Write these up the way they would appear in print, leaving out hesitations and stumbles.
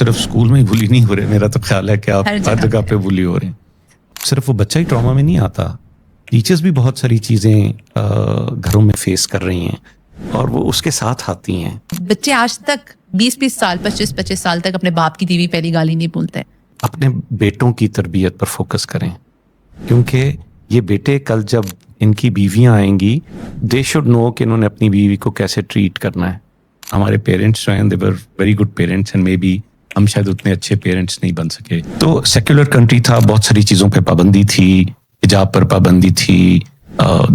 صرف اسکول میں ہی بلی نہیں ہو رہے، میرا تو خیال ہے کہ آپ ہر جگہ پہ بلی ہو رہے ہیں. صرف وہ بچہ ہی ٹراما میں نہیں آتا، ٹیچرز بھی بہت ساری چیزیں گھروں میں فیس کر رہی ہیں اور وہ اس کے ساتھ آتی ہیں. بچے آج تک 20 سال 25 سال تک اپنے باپ کی دی ہوئی پہلی گالی نہیں بولتے. اپنے بیٹوں کی تربیت پر فوکس کریں، کیونکہ یہ بیٹے کل جب ان کی بیویاں آئیں گی، دے شوڈ نو کہ انہوں نے اپنی بیوی کو کیسے ٹریٹ کرنا ہے. ہمارے پیرنٹس جو ہیں they were very good parents and may be ہم شاید اتنے اچھے پیرنٹس نہیں بن سکے. تو سیکولر کنٹری تھا، بہت ساری چیزوں پہ پابندی تھی، حجاب پر پابندی تھی،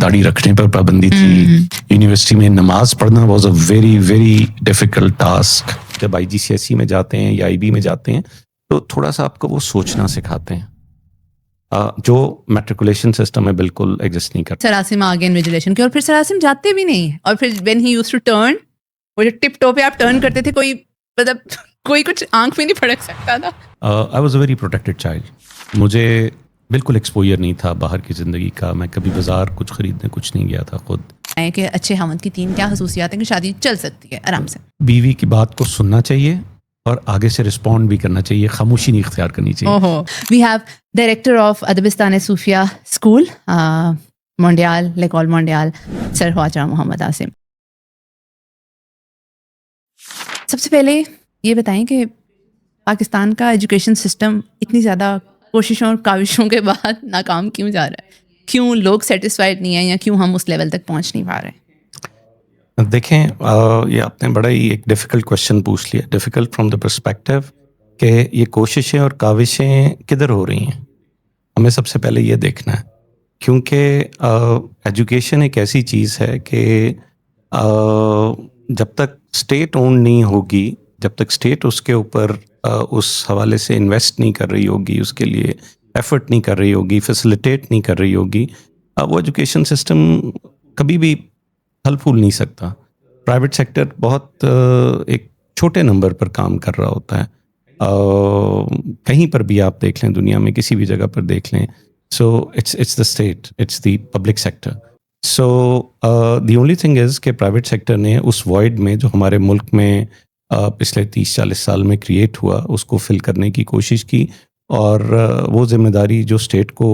داڑھی رکھنے پر پابندی تھی. یونیورسٹی میں نماز پڑھنا was a very very difficult task. جب IGCSE میں جاتے ہیں یا IB میں جاتے ہیں تو تھوڑا سا آپ کو وہ سوچنا سکھاتے ہیں، جو میٹریکولیشن سسٹم میں بالکل ایگزسٹ نہیں کرتا. سراسم آگے انویجولیشن کے، اور پھر سراسم جاتے بھی نہیں. اور پھر when he used to turn, وہ جو ٹپ ٹو پہ آپ ٹرن کرتے تھے، کوئی مطلب کوئی کچھ آنکھ میں نہیں پھڑک سکتا تھا. I was a very protected child. مجھے بالکل ایکسپوجر نہیں تھا باہر کی زندگی کا. میں کبھی بازار کچھ خریدنے کچھ نہیں گیا تھا خود. کہ اچھے خاوند کی 3 کیا خصوصیات ہیں کہ شادی چل سکتی ہے آرام سے؟ بیوی کی بات کو سننا چاہیے اور آگے سے رسپونڈ بھی کرنا چاہیے، خاموشی نہیں اختیار کرنی چاہیے. We have director of Adabistan Soophia school Mondiale, L'Ecole Mondiale, sir خواجہ محمد عاصم. سب سے پہلے یہ بتائیں کہ پاکستان کا ایجوکیشن سسٹم اتنی زیادہ کوششوں اور کاوشوں کے بعد ناکام کیوں جا رہا ہے؟ کیوں لوگ سیٹسفائڈ نہیں ہیں، یا کیوں ہم اس لیول تک پہنچ نہیں پا رہے ہیں؟ دیکھیں، یہ آپ نے بڑا ہی ایک ڈیفیکلٹ کوشچن پوچھ لیا. ڈیفیکلٹ فرام دا پرسپیکٹو کہ یہ کوششیں اور کاوشیں کدھر ہو رہی ہیں. ہمیں سب سے پہلے یہ دیکھنا ہے، کیونکہ ایجوکیشن ایک ایسی چیز ہے کہ جب تک اسٹیٹ اونڈ نہیں ہوگی، جب تک اسٹیٹ اس کے اوپر اس حوالے سے انویسٹ نہیں کر رہی ہوگی، اس کے لیے ایفرٹ نہیں کر رہی ہوگی، فیسیلیٹیٹ نہیں کر رہی ہوگی، وہ ایجوکیشن سسٹم کبھی بھی پھل پھول نہیں سکتا. پرائیویٹ سیکٹر بہت ایک چھوٹے نمبر پر کام کر رہا ہوتا ہے. کہیں پر بھی آپ دیکھ لیں، دنیا میں کسی بھی جگہ پر دیکھ لیں. So it's the state, it's the public sector. So the only thing is کہ پرائیویٹ سیکٹر نے اس وائڈ میں جو ہمارے ملک میں پچھلے 30-40 سال میں کریٹ ہوا، اس کو فل کرنے کی کوشش کی، اور وہ ذمہ داری جو اسٹیٹ کو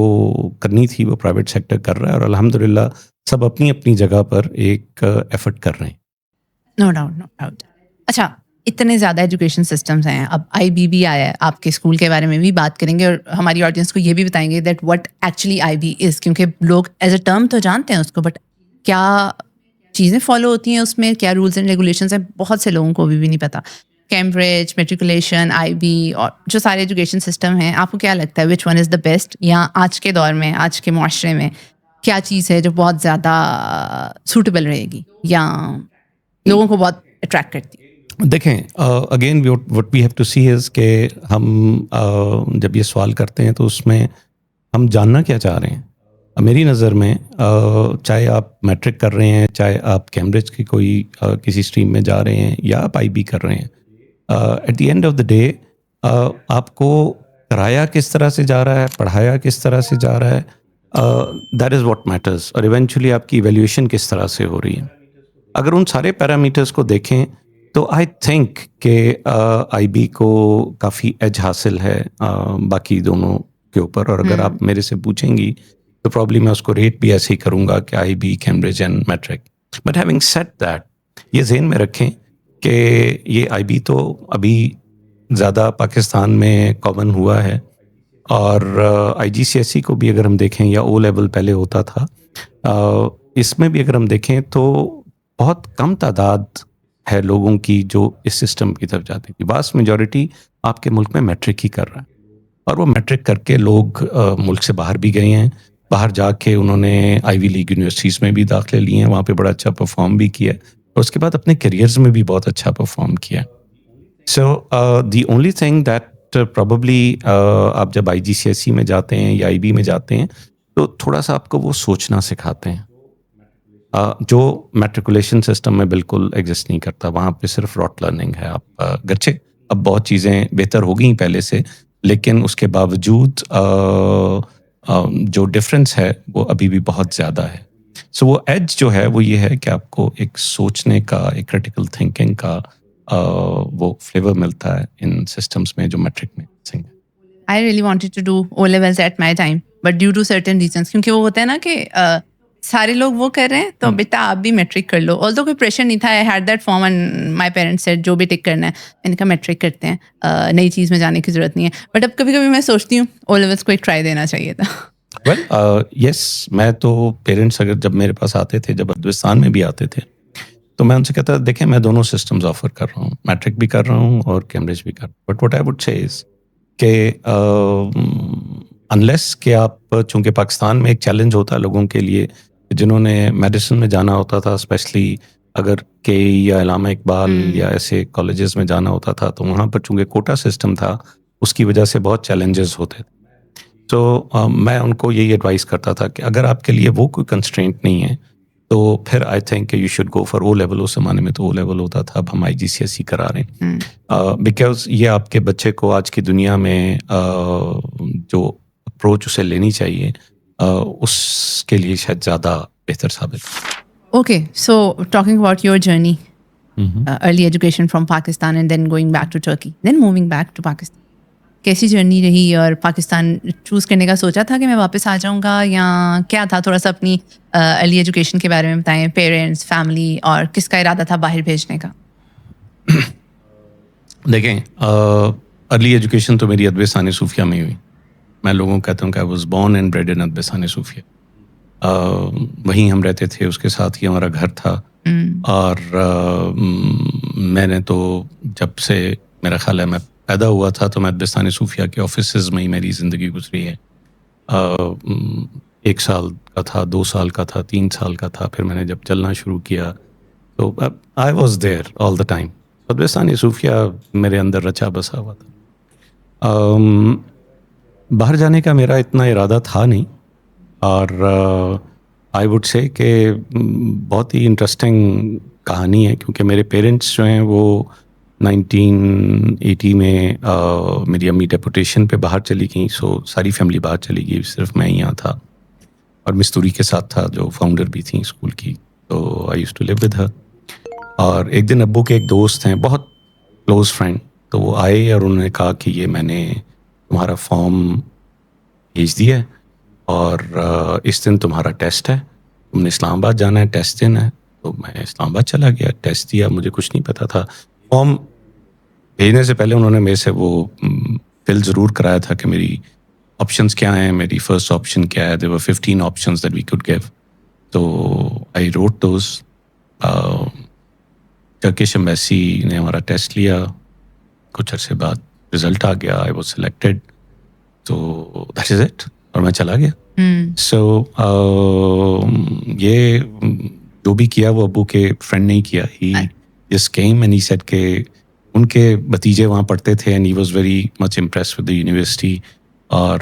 کرنی تھی وہ پرائیویٹ سیکٹر کر رہا ہے، اور الحمدللہ سب اپنی اپنی جگہ پر ایک ایفرٹ کر رہے ہیں. No doubt, no doubt. اچھا، اتنے زیادہ ایجوکیشن سسٹمز ہیں، اب IB بھی آیا ہے. آپ کے اسکول کے بارے میں بھی بات کریں گے، اور ہماری آڈینس کو یہ بھی بتائیں گے دیٹ وٹ ایکچولی IB از، کیونکہ لوگ ایز اے ٹرم تو جانتے ہیں اس کو، بٹ کیا چیزیں فالو ہوتی ہیں اس میں، کیا رولز اینڈ ریگولیشنز ہیں، بہت سے لوگوں کو بھی نہیں پتہ. کیمبرج، میٹریکولیشن، IB اور جو سارے ایجوکیشن سسٹم ہیں، آپ کو کیا لگتا ہے which one is the best, یا آج کے دور میں، آج کے معاشرے میں کیا چیز ہے جو بہت زیادہ سوٹیبل رہے گی یا لوگوں کو بہت اٹریکٹ کرتی ہے؟ دیکھیں، again what we have to see is کہ ہم جب یہ سوال کرتے ہیں تو اس میں ہم جاننا کیا چاہ رہے ہیں. میری نظر میں چاہے آپ میٹرک کر رہے ہیں، چاہے آپ کیمبرج کی کوئی کسی اسٹریم میں جا رہے ہیں، یا آپ IB کر رہے ہیں، at the end of the day آپ کو کرایا کس طرح سے جا رہا ہے، پڑھایا کس طرح سے جا رہا ہے، دیٹ از واٹ میٹرز. اور ایونچولی آپ کی ایویلیویشن کس طرح سے ہو رہی ہے. اگر ان سارے پیرامیٹرز کو دیکھیں تو آئی تھنک کہ IB کو کافی ایج حاصل ہے باقی دونوں کے اوپر. اور اگر آپ میرے سے پوچھیں گی تو پرابلی میں اس کو ریٹ بھی ایسے ہی کروں گا کہ IB، Cambridge and matric. But having said that, یہ ذہن میں رکھیں کہ یہ IB تو ابھی زیادہ پاکستان میں کامن ہوا ہے، اور IGCSE کو بھی اگر ہم دیکھیں، یا O لیول پہلے ہوتا تھا، اس میں بھی اگر ہم دیکھیں تو بہت کم تعداد ہے لوگوں کی جو اس سسٹم کی طرف جاتی تھی. واسٹ میجورٹی آپ کے ملک میں میٹرک ہی کر رہا ہے، اور وہ میٹرک کر کے لوگ ملک سے باہر بھی گئے ہیں. باہر جا کے انہوں نے آئیوی لیگ یونیورسٹیز میں بھی داخلے لیے ہیں، وہاں پہ بڑا اچھا پرفارم بھی کیا، اور اس کے بعد اپنے کیریئرز میں بھی بہت اچھا پرفارم کیا. So the only thing that probably آپ جب IGCSE میں جاتے ہیں یا IB میں جاتے ہیں تو تھوڑا سا آپ کو وہ سوچنا سکھاتے ہیں، جو میٹریکولیشن سسٹم میں بالکل ایگزسٹ نہیں کرتا. وہاں پہ صرف راٹ لرننگ ہے. آپ گرچہ اب بہت چیزیں بہتر ہو گئیں پہلے سے، لیکن اس کے باوجود جو ڈفرینس ہے وہ ابھی بھی بہت زیادہ ہے. سو وہ ایج جو ہے وہ یہ ہے کہ آپ کو ایک سوچنے کا، ایک کریٹیکل تھنکنگ کا، وہ فلیور ملتا ہے ان سسٹمس میں جو میٹرک میں سنگ ہے. I really wanted to do O levels at my time, but due to certain reasons, کیونکہ وہ ہوتا ہے نا کہ سارے لوگ وہ کر رہے ہیں تو بیٹا آپ بھی میٹرک کر لو. although کوئی پریشر نہیں تھا. I had that form and my parents said جو بھی ٹک کرنا ہے. میں نے کہا میٹرک کرتے ہیں, نئی چیز میں جانے کی ضرورت نہیں ہے. بٹ اب کبھی کبھی میں سوچتی ہوں O levels کو ایک ٹرائی دینا چاہیے تھا. ویل یس, میں تو پیرنٹس اگر جب میرے پاس آتے تھے, جب ادوستان میں بھی آتے تھے, تو میں ان سے کہتا دیکھیں میں دونوں سسٹمز آفر کر رہا ہوں, میٹرک بھی کر رہا ہوں اور کیمبرج بھی کر رہا ہوں. But what I would say از کہ انلیس کہ آپ, چونکہ پاکستان میں ایک چیلنج ہوتا ہے لوگوں کے لیے جنہوں نے میڈیسن میں جانا ہوتا تھا, اسپیشلی اگر کے یا علامہ اقبال یا ایسے کالجز میں جانا ہوتا تھا, تو وہاں پر چونکہ کوٹا سسٹم تھا اس کی وجہ سے بہت چیلنجز ہوتے تھے. تو میں ان کو یہی ایڈوائز کرتا تھا کہ اگر آپ کے لیے وہ کوئی کنسٹرینٹ نہیں ہے تو پھر آئی تھنک کہ you should go for O level. اس زمانے میں تو او لیول ہوتا تھا, اب ہم IGCSE کرا رہے ہیں, بیکاز یہ آپ کے بچے کو آج کی دنیا میں جو اپروچ اسے لینی چاہیے اس کے لیے شاید زیادہ بہتر ثابت. Okay, so talking about your journey, early education from Pakistan and then going back to Turkey, then moving back to Pakistan. کیسی جرنی رہی, اور پاکستان چوز کرنے کا سوچا تھا کہ میں واپس آ جاؤں گا یا کیا تھا؟ تھوڑا سا اپنی ارلی ایجوکیشن کے بارے میں بتائیں, پیرنٹس, فیملی, اور کس کا ارادہ تھا باہر بھیجنے کا؟ دیکھیں, ارلی ایجوکیشن تو میری ادب ثانی صوفیہ میں ہوئی. میں لوگوں کو کہتا ہوں کہ I was born and bread ان ادب ثانی صوفیہ. وہیں ہم رہتے تھے, اس کے ساتھ ہی ہمارا گھر تھا. اور میں نے تو جب سے میرا خیال ہے میں پیدا ہوا تھا تو میں ادب ثانی صوفیہ کے آفیسز میں ہی میری زندگی گزری ہے. 1 سال کا تھا, 2 سال کا تھا, 3 سال کا تھا, پھر میں نے جب چلنا شروع کیا تو I was there all the time. ادب ثانی صوفیہ میرے اندر رچا بسا ہوا تھا. باہر جانے کا میرا اتنا ارادہ تھا نہیں, اور آئی وڈ سے کہ بہت ہی انٹرسٹنگ کہانی ہے, کیونکہ میرے پیرنٹس جو ہیں وہ 1980 میں میری امی ڈیپوٹیشن پہ باہر چلی گئیں. سو ساری فیملی باہر چلی گئی, صرف میں یہاں تھا, اور مستوری کے ساتھ تھا جو فاؤنڈر بھی تھیں اسکول کی. تو I used to live with her. اور ایک دن ابو کے ایک دوست ہیں, بہت کلوز فرینڈ, تو وہ آئے اور انہوں نے کہا کہ یہ میں نے تمہارا فارم بھیج دیا ہے اور اس دن تمہارا ٹیسٹ ہے, تم نے اسلام آباد جانا ہے ٹیسٹ دینا ہے. تو میں اسلام آباد چلا گیا, ٹیسٹ دیا. مجھے کچھ نہیں پتا تھا. فارم بھیجنے سے پہلے انہوں نے میرے سے وہ فل ضرور کرایا تھا کہ میری آپشنس کیا ہیں, میری فرسٹ آپشن کیا ہے. there were 15 options that we could give. تو I wrote those. Turkish embassy نے ہمارا ٹیسٹ لیا, کچھ عرصے بعد رزلٹ آ گیا, I was selected. تو that is it, اور میں چلا گیا. سو یہ جو بھی کیا وہ ابو کے فرینڈ نے ہی کیا. He just came and he said کہ ان کے بھتیجے وہاں پڑھتے تھے and he was very much impress with the university. اور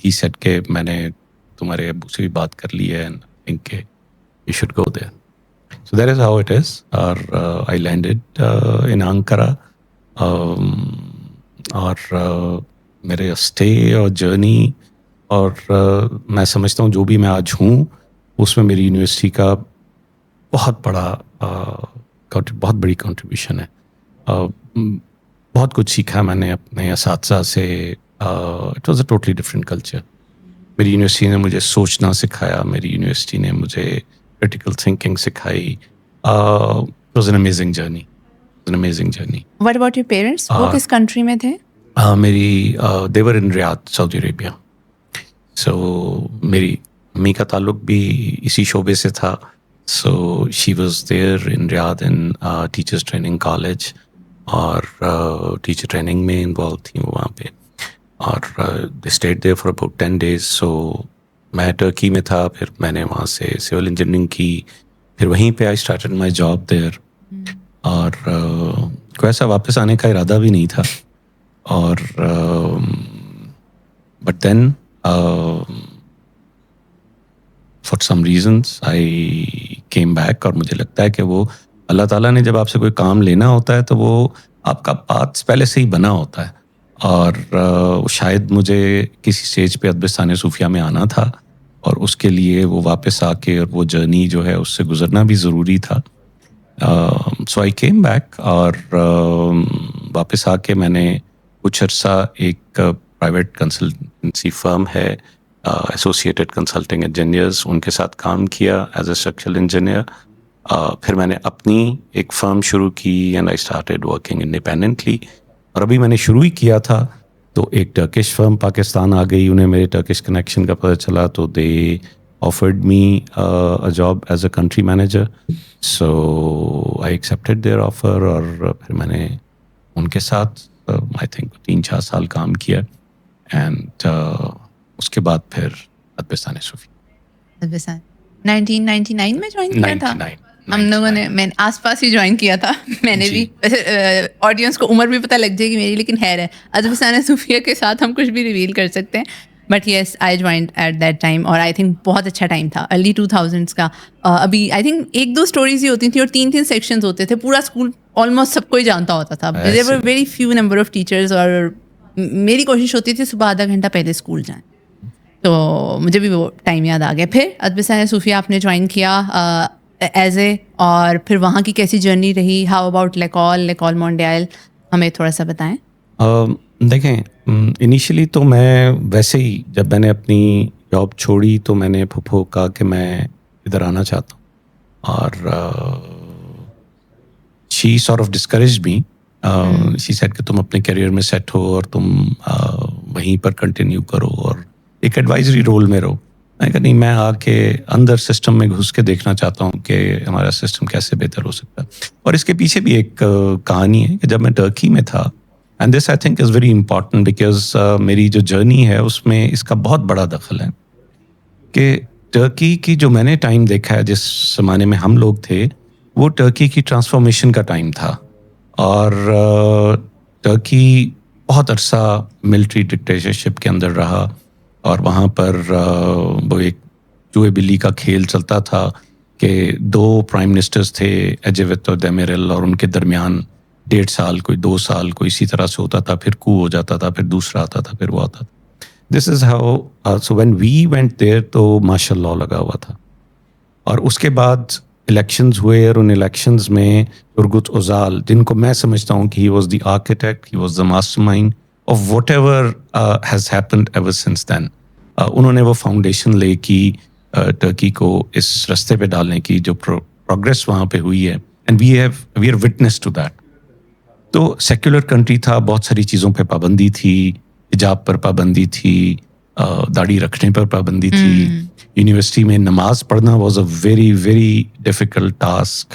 ہی سیڈ کہ میں نے تمہارے ابو سے بھی بات کر لی ہے, تھنک کہ you should go there. So that is how it is. اور I landed in Ankara. اور میرے اسٹے اور جرنی اور میں سمجھتا ہوں جو بھی میں آج ہوں اس میں میری یونیورسٹی کا بہت بہت بڑی کنٹریبیوشن ہے. بہت کچھ سیکھا میں نے اپنے اساتذہ سے. It was a totally different culture. میری یونیورسٹی نے مجھے سوچنا سکھایا, میری یونیورسٹی نے مجھے critical thinking سکھائی. It was an amazing journey. What about your parents? وہ کس کنٹری میں تھے؟ میری they were in Riyadh, Saudi Arabia. So میری امی کا تعلق بھی اسی شعبے سے تھا. So she was there in Riyadh in teachers training college, اور ٹیچر ٹریننگ میں انوالو تھیں وہاں پہ. اور they stayed there for about 10 days. So میں ٹرکی میں تھا, پھر میں نے وہاں سے سول انجینئرنگ کی, پھر وہیں پہ آئی اسٹارٹڈ مائی جاب دیر. اور کوئی ایسا واپس آنے کا ارادہ بھی نہیں تھا. اور but then for some reasons I came back. اور مجھے لگتا ہے کہ وہ اللہ تعالیٰ نے جب آپ سے کوئی کام لینا ہوتا ہے تو وہ آپ کا پاتھ پہلے سے ہی بنا ہوتا ہے. اور شاید مجھے کسی اسٹیج پہ ادب ثانی صوفیہ میں آنا تھا, اور اس کے لیے وہ واپس آ کے اور وہ جرنی جو ہے اس سے گزرنا بھی ضروری تھا. سو آئی کیم بیک اور واپس آ کے میں نے کچھ عرصہ ایک پرائیویٹ کنسلٹنسی فرم ہے ایسوسیٹڈ کنسلٹنگ انجینئرز، ان کے ساتھ کام کیا ایز اے اسٹرکچرل انجینئر. پھر میں نے اپنی ایک فرم شروع کی and I started working independently. اور ابھی میں نے شروع ہی کیا تھا تو ایک ٹرکش فرم پاکستان آ گئی، انہیں میرے ٹرکش کنیکشن کا پتہ چلا تو they offered me a job as a country manager. So I accepted their offer اور پھر میں نے ان کے ساتھ آئی تھنک 3-4 سال کام کیا اینڈ اس کے بعد پھر ادبستان صوفی 1999 میں جوائن کیا تھا. ہم لوگوں نے، میں آس پاس ہی جوائن کیا تھا میں نے بھی. آڈینس کو عمر بھی پتہ لگ جائے گی میری، لیکن خیر ہے ادبستان صوفیہ کے ساتھ ہم کچھ بھی ریویل کر سکتے ہیں. But yes I joined at that time اور آئی تھنک بہت اچھا ٹائم تھا ارلی 2000s کا. ابھی آئی تھنک 1-2 اسٹوریز ہی ہوتی تھیں اور 3 سیکشنز ہوتے تھے. پورا اسکول آلموسٹ سب کو ہی جانتا ہوتا تھا. There were very few number of teachers اور میری کوشش ہوتی تھی صبح آدھا گھنٹہ پہلے اسکول جائیں. تو مجھے بھی وہ ٹائم یاد آ گیا. پھر ادبستان صوفیہ آپ نے جوائن کیا ایز اے، اور پھر وہاں کی کیسی جرنی رہی؟ ہاؤ اباؤٹ لیکول مونڈیال، ہمیں تھوڑا سا بتائیں. دیکھیں انیشلی تو میں ویسے ہی جب میں نے اپنی جاب چھوڑی تو میں نے پھپھو کہا کہ میں ادھر آنا چاہتا ہوں اور she sort of discourage me. She said کہ تم اپنے کیریئر میں سیٹ ہو اور تم وہیں پر کنٹینیو کرو اور ایک ایڈوائزری رول میں رہو. میں کہا نہیں، میں آ کے اندر سسٹم میں گھس کے دیکھنا چاہتا ہوں کہ ہمارا سسٹم کیسے بہتر ہو سکتا ہے. اور اس کے پیچھے بھی ایک کہانی ہے کہ جب میں ٹرکی میں تھا، and this I think is very important because میری جو جرنی ہے اس میں اس کا بہت بڑا دخل ہے کہ ٹرکی کی جو میں نے ٹائم دیکھا ہے، جس زمانے میں ہم لوگ تھے، وہ ٹرکی کی ٹرانسفارمیشن کا ٹائم تھا. اور ٹرکی بہت عرصہ ملٹری ڈکٹیٹرشپ کے اندر رہا اور وہاں پر وہ ایک چوہے بلی کا کھیل چلتا تھا کہ 2 پرائم منسٹرز تھے، ایجیوت اور دیمیرل، اور ان کے درمیان 1.5 سال، کوئی 2 سال، کوئی اسی طرح سے ہوتا تھا. پھر کو ہو جاتا تھا، پھر دوسرا آتا تھا، پھر وہ آتا تھا. This is how so when we went there تو ماشاء اللہ لگا ہوا تھا. اور اس کے بعد الیکشنز ہوئے اور ان الیکشنز میں ترگت اوزال، جن کو میں سمجھتا ہوں کہ he was the architect, he was the mastermind of whatever has happened ever since then. انہوں نے وہ فاؤنڈیشن لے کی ٹرکی کو اس رستے پہ ڈالنے کی، جو پروگریس وہاں پہ ہوئی ہے، and we are witness to that. تو سیکولر کنٹری تھا، بہت ساری چیزوں پہ پابندی تھی، حجاب پر پابندی تھی، داڑھی رکھنے پر پابندی تھی. یونیورسٹی میں نماز پڑھنا was a very very difficult task.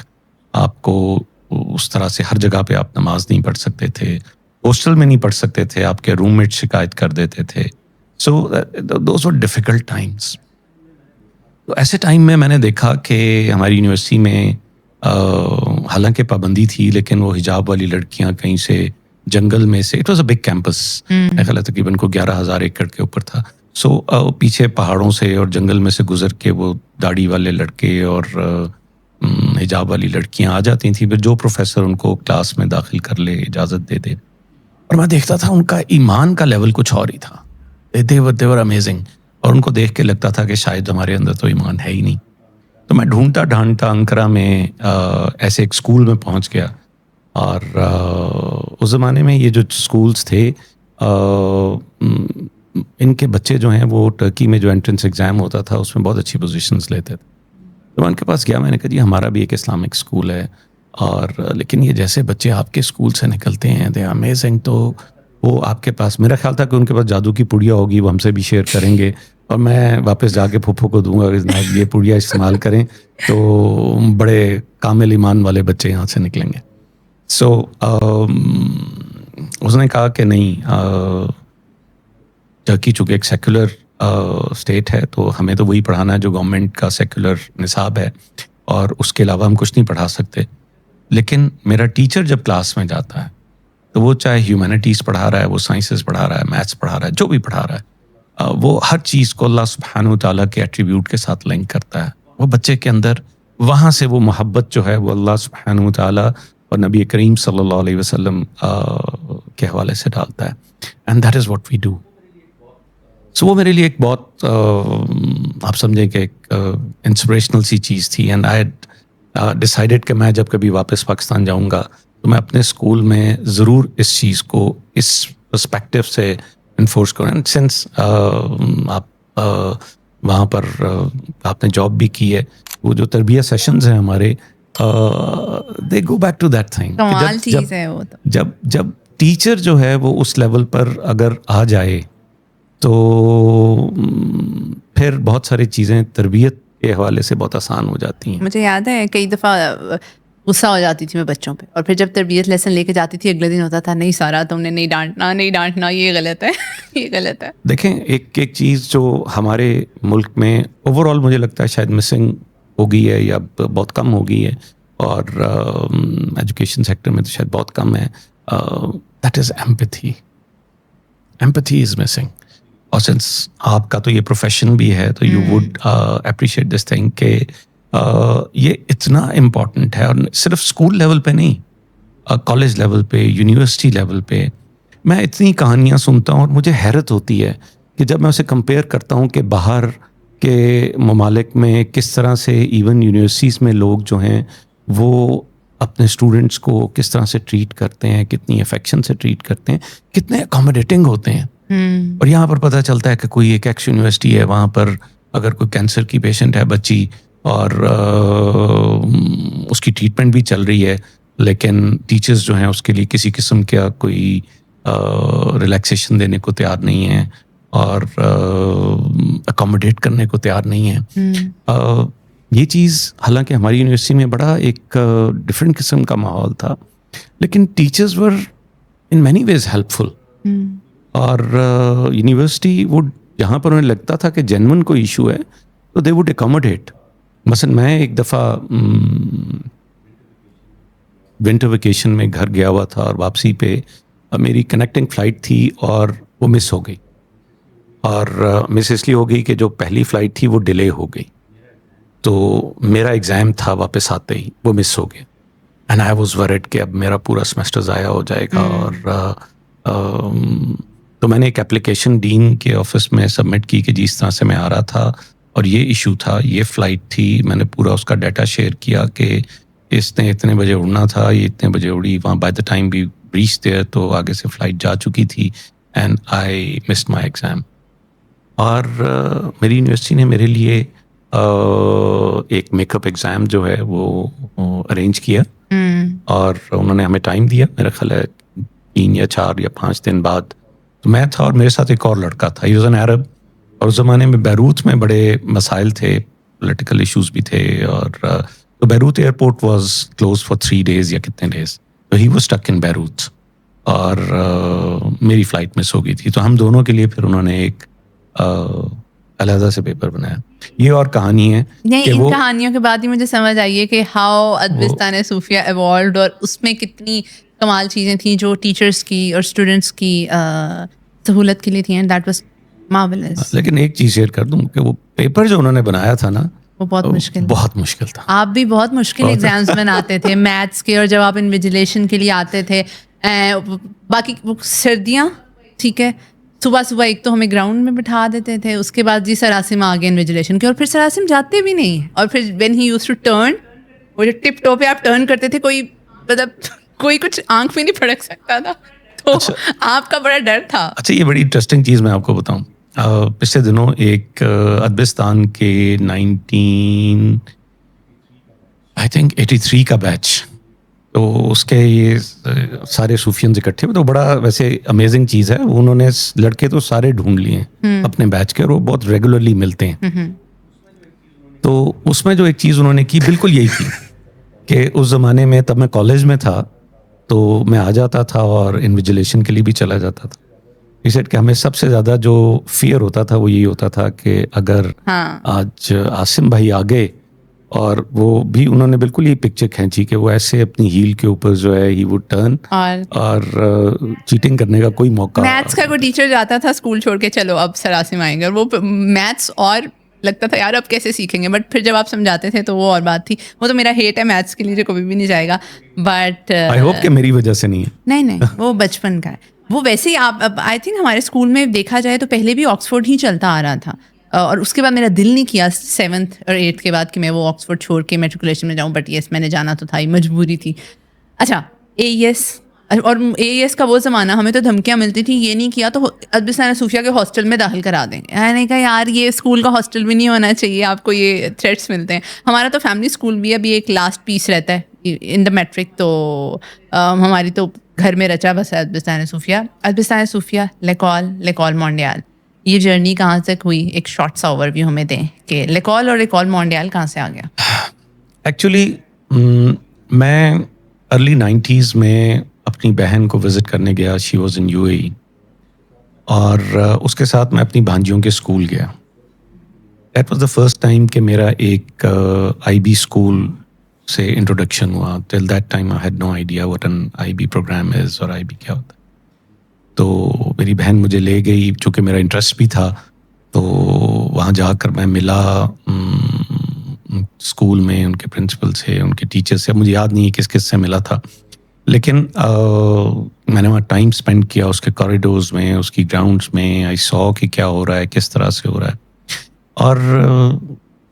آپ کو اس طرح سے ہر جگہ پہ آپ نماز نہیں پڑھ سکتے تھے، ہاسٹل میں نہیں پڑھ سکتے تھے، آپ کے روم میٹ شکایت کر دیتے تھے. So those were difficult Times. تو ایسے ٹائم میں نے دیکھا کہ ہماری یونیورسٹی میں حالانکہ پابندی تھی، لیکن وہ حجاب والی لڑکیاں کہیں سے جنگل میں سے، it was a big campus, میرا خیال ہے تقریباً کو 11,000 ایکڑ کے اوپر تھا. سو پیچھے پہاڑوں سے اور جنگل میں سے گزر کے وہ داڑھی والے لڑکے اور حجاب والی لڑکیاں آ جاتی تھیں. پھر جو پروفیسر ان کو کلاس میں داخل کر لے، اجازت دے دے. اور میں دیکھتا تھا ان کا ایمان کا لیول کچھ اور ہی تھا. they were amazing. اور ان کو دیکھ کے لگتا تھا کہ شاید ہمارے اندر تو ایمان ہے ہی نہیں. تو میں ڈھونڈتا ڈھانڈتا انکرا میں ایسے ایک اسکول میں پہنچ گیا. اور اس زمانے میں یہ جو اسکولس تھے، ان کے بچے جو ہیں وہ ٹرکی میں جو انٹرنس ایگزام ہوتا تھا اس میں بہت اچھی پوزیشنز لیتے تھے. تو میں ان کے پاس گیا، میں نے کہا جی ہمارا بھی ایک اسلامک اسکول ہے، اور لیکن یہ جیسے بچے آپ کے اسکول سے نکلتے ہیں دے امیزنگ. تو وہ آپ کے پاس، میرا خیال تھا کہ ان کے پاس جادو کی پڑیا ہوگی، وہ ہم سے بھی شیئر کریں گے اور میں واپس جا کے پھپھو کو دوں گا کہ جناب یہ پڑیا استعمال کریں تو بڑے کامل ایمان والے بچے یہاں سے نکلیں گے. سو اس نے کہا کہ نہیں، ٹرکی چونکہ ایک سیکولر اسٹیٹ ہے تو ہمیں تو وہی پڑھانا ہے جو گورنمنٹ کا سیکولر نصاب ہے، اور اس کے علاوہ ہم کچھ نہیں پڑھا سکتے. لیکن میرا ٹیچر جب کلاس میں جاتا ہے تو وہ چاہے ہیومینٹیز پڑھا رہا ہے، وہ سائنسز پڑھا رہا ہے، میتھس پڑھا رہا ہے، جو بھی پڑھا رہا ہے، وہ ہر چیز کو اللہ سبحانہ وتعالیٰ کے ایٹریبیوٹ کے ساتھ لنک کرتا ہے. وہ بچے کے اندر وہاں سے وہ محبت جو ہے وہ اللہ سبحانہ وتعالیٰ اور نبی کریم صلی اللہ علیہ وسلم کے حوالے سے ڈالتا ہے. And that is what we do. So وہ میرے لیے ایک بہت آپ سمجھیں کہ ایک انسپریشنل سی چیز تھی. اینڈ ڈیسائیڈڈ کہ میں جب کبھی واپس پاکستان جاؤں گا تو میں اپنے اسکول میں ضرور اس چیز کو اس پرسپیکٹو سے انفورس کروں. سنس آپ وہاں پر آپ نے جاب بھی کی ہے, وہ جو تربیت سیشنز ہیں ہمارے, they go back to that thing. کمال چیز ہے وہ تو. جب ٹیچر جو ہے وہ اس لیول پر اگر آ جائے تو پھر بہت ساری چیزیں تربیت کے حوالے سے بہت آسان ہو جاتی ہیں. مجھے یاد ہے کئی دفعہ غصہ ہو جاتی تھی میں بچوں پہ, اور پھر جب تربیت لیسن لے کے جاتی تھی اگلے دن ہوتا تھا نہیں سارا تم نے نہیں ڈانٹنا, یہ غلط ہے, یہ غلط ہے. دیکھیں ایک چیز جو ہمارے ملک میں اوور آل مجھے لگتا ہے شاید مسنگ ہو گئی ہے یا بہت کم ہو گئی ہے, اور ایجوکیشن سیکٹر میں تو شاید بہت کم ہے, that is empathy. Empathy is missing. اور سنس آپ کا تو یہ پروفیشن بھی ہے تو you would appreciate this thing کہ یہ اتنا امپورٹنٹ ہے, اور صرف اسکول لیول پہ نہیں, کالج لیول پہ, یونیورسٹی لیول پہ. میں اتنی کہانیاں سنتا ہوں اور مجھے حیرت ہوتی ہے کہ جب میں اسے کمپیئر کرتا ہوں کہ باہر کے ممالک میں کس طرح سے ایون یونیورسٹیز میں لوگ جو ہیں وہ اپنے اسٹوڈنٹس کو کس طرح سے ٹریٹ کرتے ہیں, کتنی افیکشن سے ٹریٹ کرتے ہیں, کتنے اکاموڈیٹنگ ہوتے ہیں. اور یہاں پر پتہ چلتا ہے کہ کوئی ایک ایکس یونیورسٹی ہے, وہاں پر اگر کوئی کینسر کی پیشنٹ ہے بچی اور اس کی ٹریٹمنٹ بھی چل رہی ہے, لیکن ٹیچرز جو ہیں اس کے لیے کسی قسم کا کوئی ریلیکسیشن دینے کو تیار نہیں ہیں اور اکاموڈیٹ کرنے کو تیار نہیں ہیں. یہ چیز حالانکہ ہماری یونیورسٹی میں بڑا ایک ڈفرینٹ قسم کا ماحول تھا, لیکن teachers were in many ways helpful فل. اور یونیورسٹی وڈ جہاں پر انہیں لگتا تھا کہ جینون کوئی ایشو ہے تو دے وڈ اکاموڈیٹ. مثلا میں ایک دفعہ ونٹر ویکیشن میں گھر گیا ہوا تھا اور واپسی پہ میری کنیکٹنگ فلائٹ تھی اور وہ مس ہو گئی, اور مس اس لیے ہو گئی کہ جو پہلی فلائٹ تھی وہ ڈیلے ہو گئی, تو میرا ایگزام تھا واپس آتے ہی وہ مس ہو گیا. اینڈ آئی واز ورڈ کہ اب میرا پورا سیمسٹر ضائع ہو جائے گا. اور تو میں نے ایک اپلیکیشن ڈین کے آفس میں سبمٹ کی کہ جس طرح سے میں آ رہا تھا اور یہ ایشو تھا, یہ فلائٹ تھی, میں نے پورا اس کا ڈیٹا شیئر کیا کہ اس نے اتنے بجے اڑنا تھا, یہ اتنے بجے اڑی, وہاں بائی دا ٹائم بھی ریچ دیئر تو آگے سے فلائٹ جا چکی تھی, and I missed my exam. اور میری یونیورسٹی نے میرے لیے ایک میک اپ ایگزام جو ہے وہ ارینج کیا, اور انہوں نے ہمیں ٹائم دیا, میرا خیال ہے 3 یا 4 یا 5 دن بعد. تو میں تھا اور میرے ساتھ ایک اور لڑکا تھا, ہی واز این عرب, اور اس زمانے میں بیروت میں بڑے مسائل تھے, پولیٹیکل ایشوز بھی تھے, اور تو Beirut airport was close for 3 days یا کتنے ڈیز, تو he was stuck in Beirut, اور میری فلائٹ مس ہو گئی تھی. تو ہم دونوں کے لیے پھر انہوں نے ایک علیحدہ سے پیپر بنایا. یہ اور کہانی ہے. نہیں, ان کہانیوں کے بعد ہی مجھے سمجھ آئی ہے کہ ہاؤ ادبستان صوفیہ ایوالوڈ, اور اس میں کتنی کمال چیزیں تھیں جو ٹیچرس کی اور اسٹوڈنٹس کی سہولت کے لیے تھیں, اینڈ دیٹ واز مارولس. لیکن ایک چیز شیئر کر دوں کہ وہ پیپر جو انہوں نے بنایا تھا نا وہ بہت مشکل تھا. آپ بھی بہت مشکل ایگزامس بناتے تھے میتھس کے, اور جب آپ انویجیلیشن کے لیے آتے تھے, باقی سردیاں ٹھیک ہے, صبح ایک تو ہمیں گراؤنڈ میں بٹھا دیتے تھے, اس کے بعد جی سراسم آگے انویجیلیشن کے, اور پھر سراسم جاتے بھی نہیں, اور پھر when he used to turn, وہ جو ٹپ ٹو پہ آپ ٹرن کرتے تھے, کوئی مطلب کوئی کچھ آنکھ میں نہیں پھڑک سکتا تھا, تو آپ کا بڑا ڈر تھا. اچھا, یہ بڑی انٹرسٹنگ چیز میں آپ کو بتاؤں. پچھلے دنوں ایک ادبستان کے 1983 کا بیچ, تو اس کے یہ سارے صوفیانز اکٹھے, تو بڑا ویسے امیزنگ چیز ہے. انہوں نے لڑکے تو سارے ڈھونڈ لیے ہیں اپنے بیچ کے, اور وہ بہت ریگولرلی ملتے ہیں. تو اس میں جو ایک چیز انہوں نے کی بالکل یہی کی کہ اس زمانے میں تب میں کالج میں تھا تو میں آ جاتا تھا اور انویجیلیشن کے لیے بھی چلا جاتا تھا. اس سیٹ کہ ہمیں سب سے زیادہ جو فیئر ہوتا تھا وہ یہی ہوتا تھا کہ اگر آج عاصم بھائی آ گئے, اور وہ بھی انہوں نے بالکل یہ پکچر کھینچی کہ وہ ایسے اپنی ہیل کے اوپر جو ہے ہی وڈ ٹرن, اور چیٹنگ کرنے کا کوئی موقع. میتھس کا کوئی ٹیچر جاتا تھا اسکول چھوڑ کے, چلو اب سراسم آئیں گے, اور وہ میتھس اور لگتا تھا یار اب کیسے سیکھیں گے, بٹ پھر جب آپ سمجھاتے تھے تو وہ اور بات تھی. وہ تو میرا ہیٹ ہے میتھس کے لیے, جو کبھی بھی نہیں جائے گا, بٹ آئی ہوپ کہ میری وجہ سے نہیں ہے. نہیں, وہ بچپن کا ہے. وہ ویسے ہی آپ آئی تھنک ہمارے اسکول میں دیکھا جائے تو پہلے بھی آکسفورڈ ہی چلتا آ رہا تھا, اور اس کے بعد میرا دل نہیں کیا 7th اور 8th کے بعد کہ میں وہ آکسفورڈ چھوڑ کے میٹریکولیشن میں جاؤں, بٹ یس میں نے جانا تو تھا ہی, مجبوری تھی. اچھا AES, اور AES کا وہ زمانہ, ہمیں تو دھمکیاں ملتی تھی, یہ نہیں کیا تو ادبستان صوفیہ کے ہاسٹل میں داخل کرا دیں گے. میں نے کہا یار یہ اسکول کا ہاسٹل بھی نہیں ہونا چاہیے, آپ کو یہ تھریٹس ملتے ہیں. ہمارا تو فیملی اسکول بھی ابھی ایک لاسٹ پیس رہتا ہے ان دا میٹرک, تو ہماری تو گھر میں رچا بس ہے ادبستان صوفیہ. ادبستان صوفیہ, لیکول مونڈیال, یہ جرنی کہاں تک ہوئی, ایک شارٹ سا اوور ویو ہمیں دیں کہ لیکول اور لیکول مونڈیال کہاں سے آ گیا. ایکچولی میں ارلی 90s میں اپنی بہن کو وزٹ کرنے گیا, شی واز ان UAE, اور اس کے ساتھ میں اپنی بھانجیوں کے اسکول گیا. That was the first time کہ میرا ایک IB اسکول سے انٹروڈکشن ہوا. Till that time I had no idea what an IB programme is اور IB کیا ہوتا ہے. تو میری بہن مجھے لے گئی, چونکہ میرا انٹرسٹ بھی تھا, تو وہاں جا کر میں ملا اسکول میں ان کے پرنسپل سے, ان کے ٹیچر سے. مجھے یاد نہیں ہے کس کس سے ملا تھا, لیکن میں نے وہاں ٹائم اسپینڈ کیا اس کے کوریڈورز میں, اس کی گراؤنڈس میں. آئی سو کہ کیا ہو رہا ہے, کس طرح سے ہو رہا ہے. اور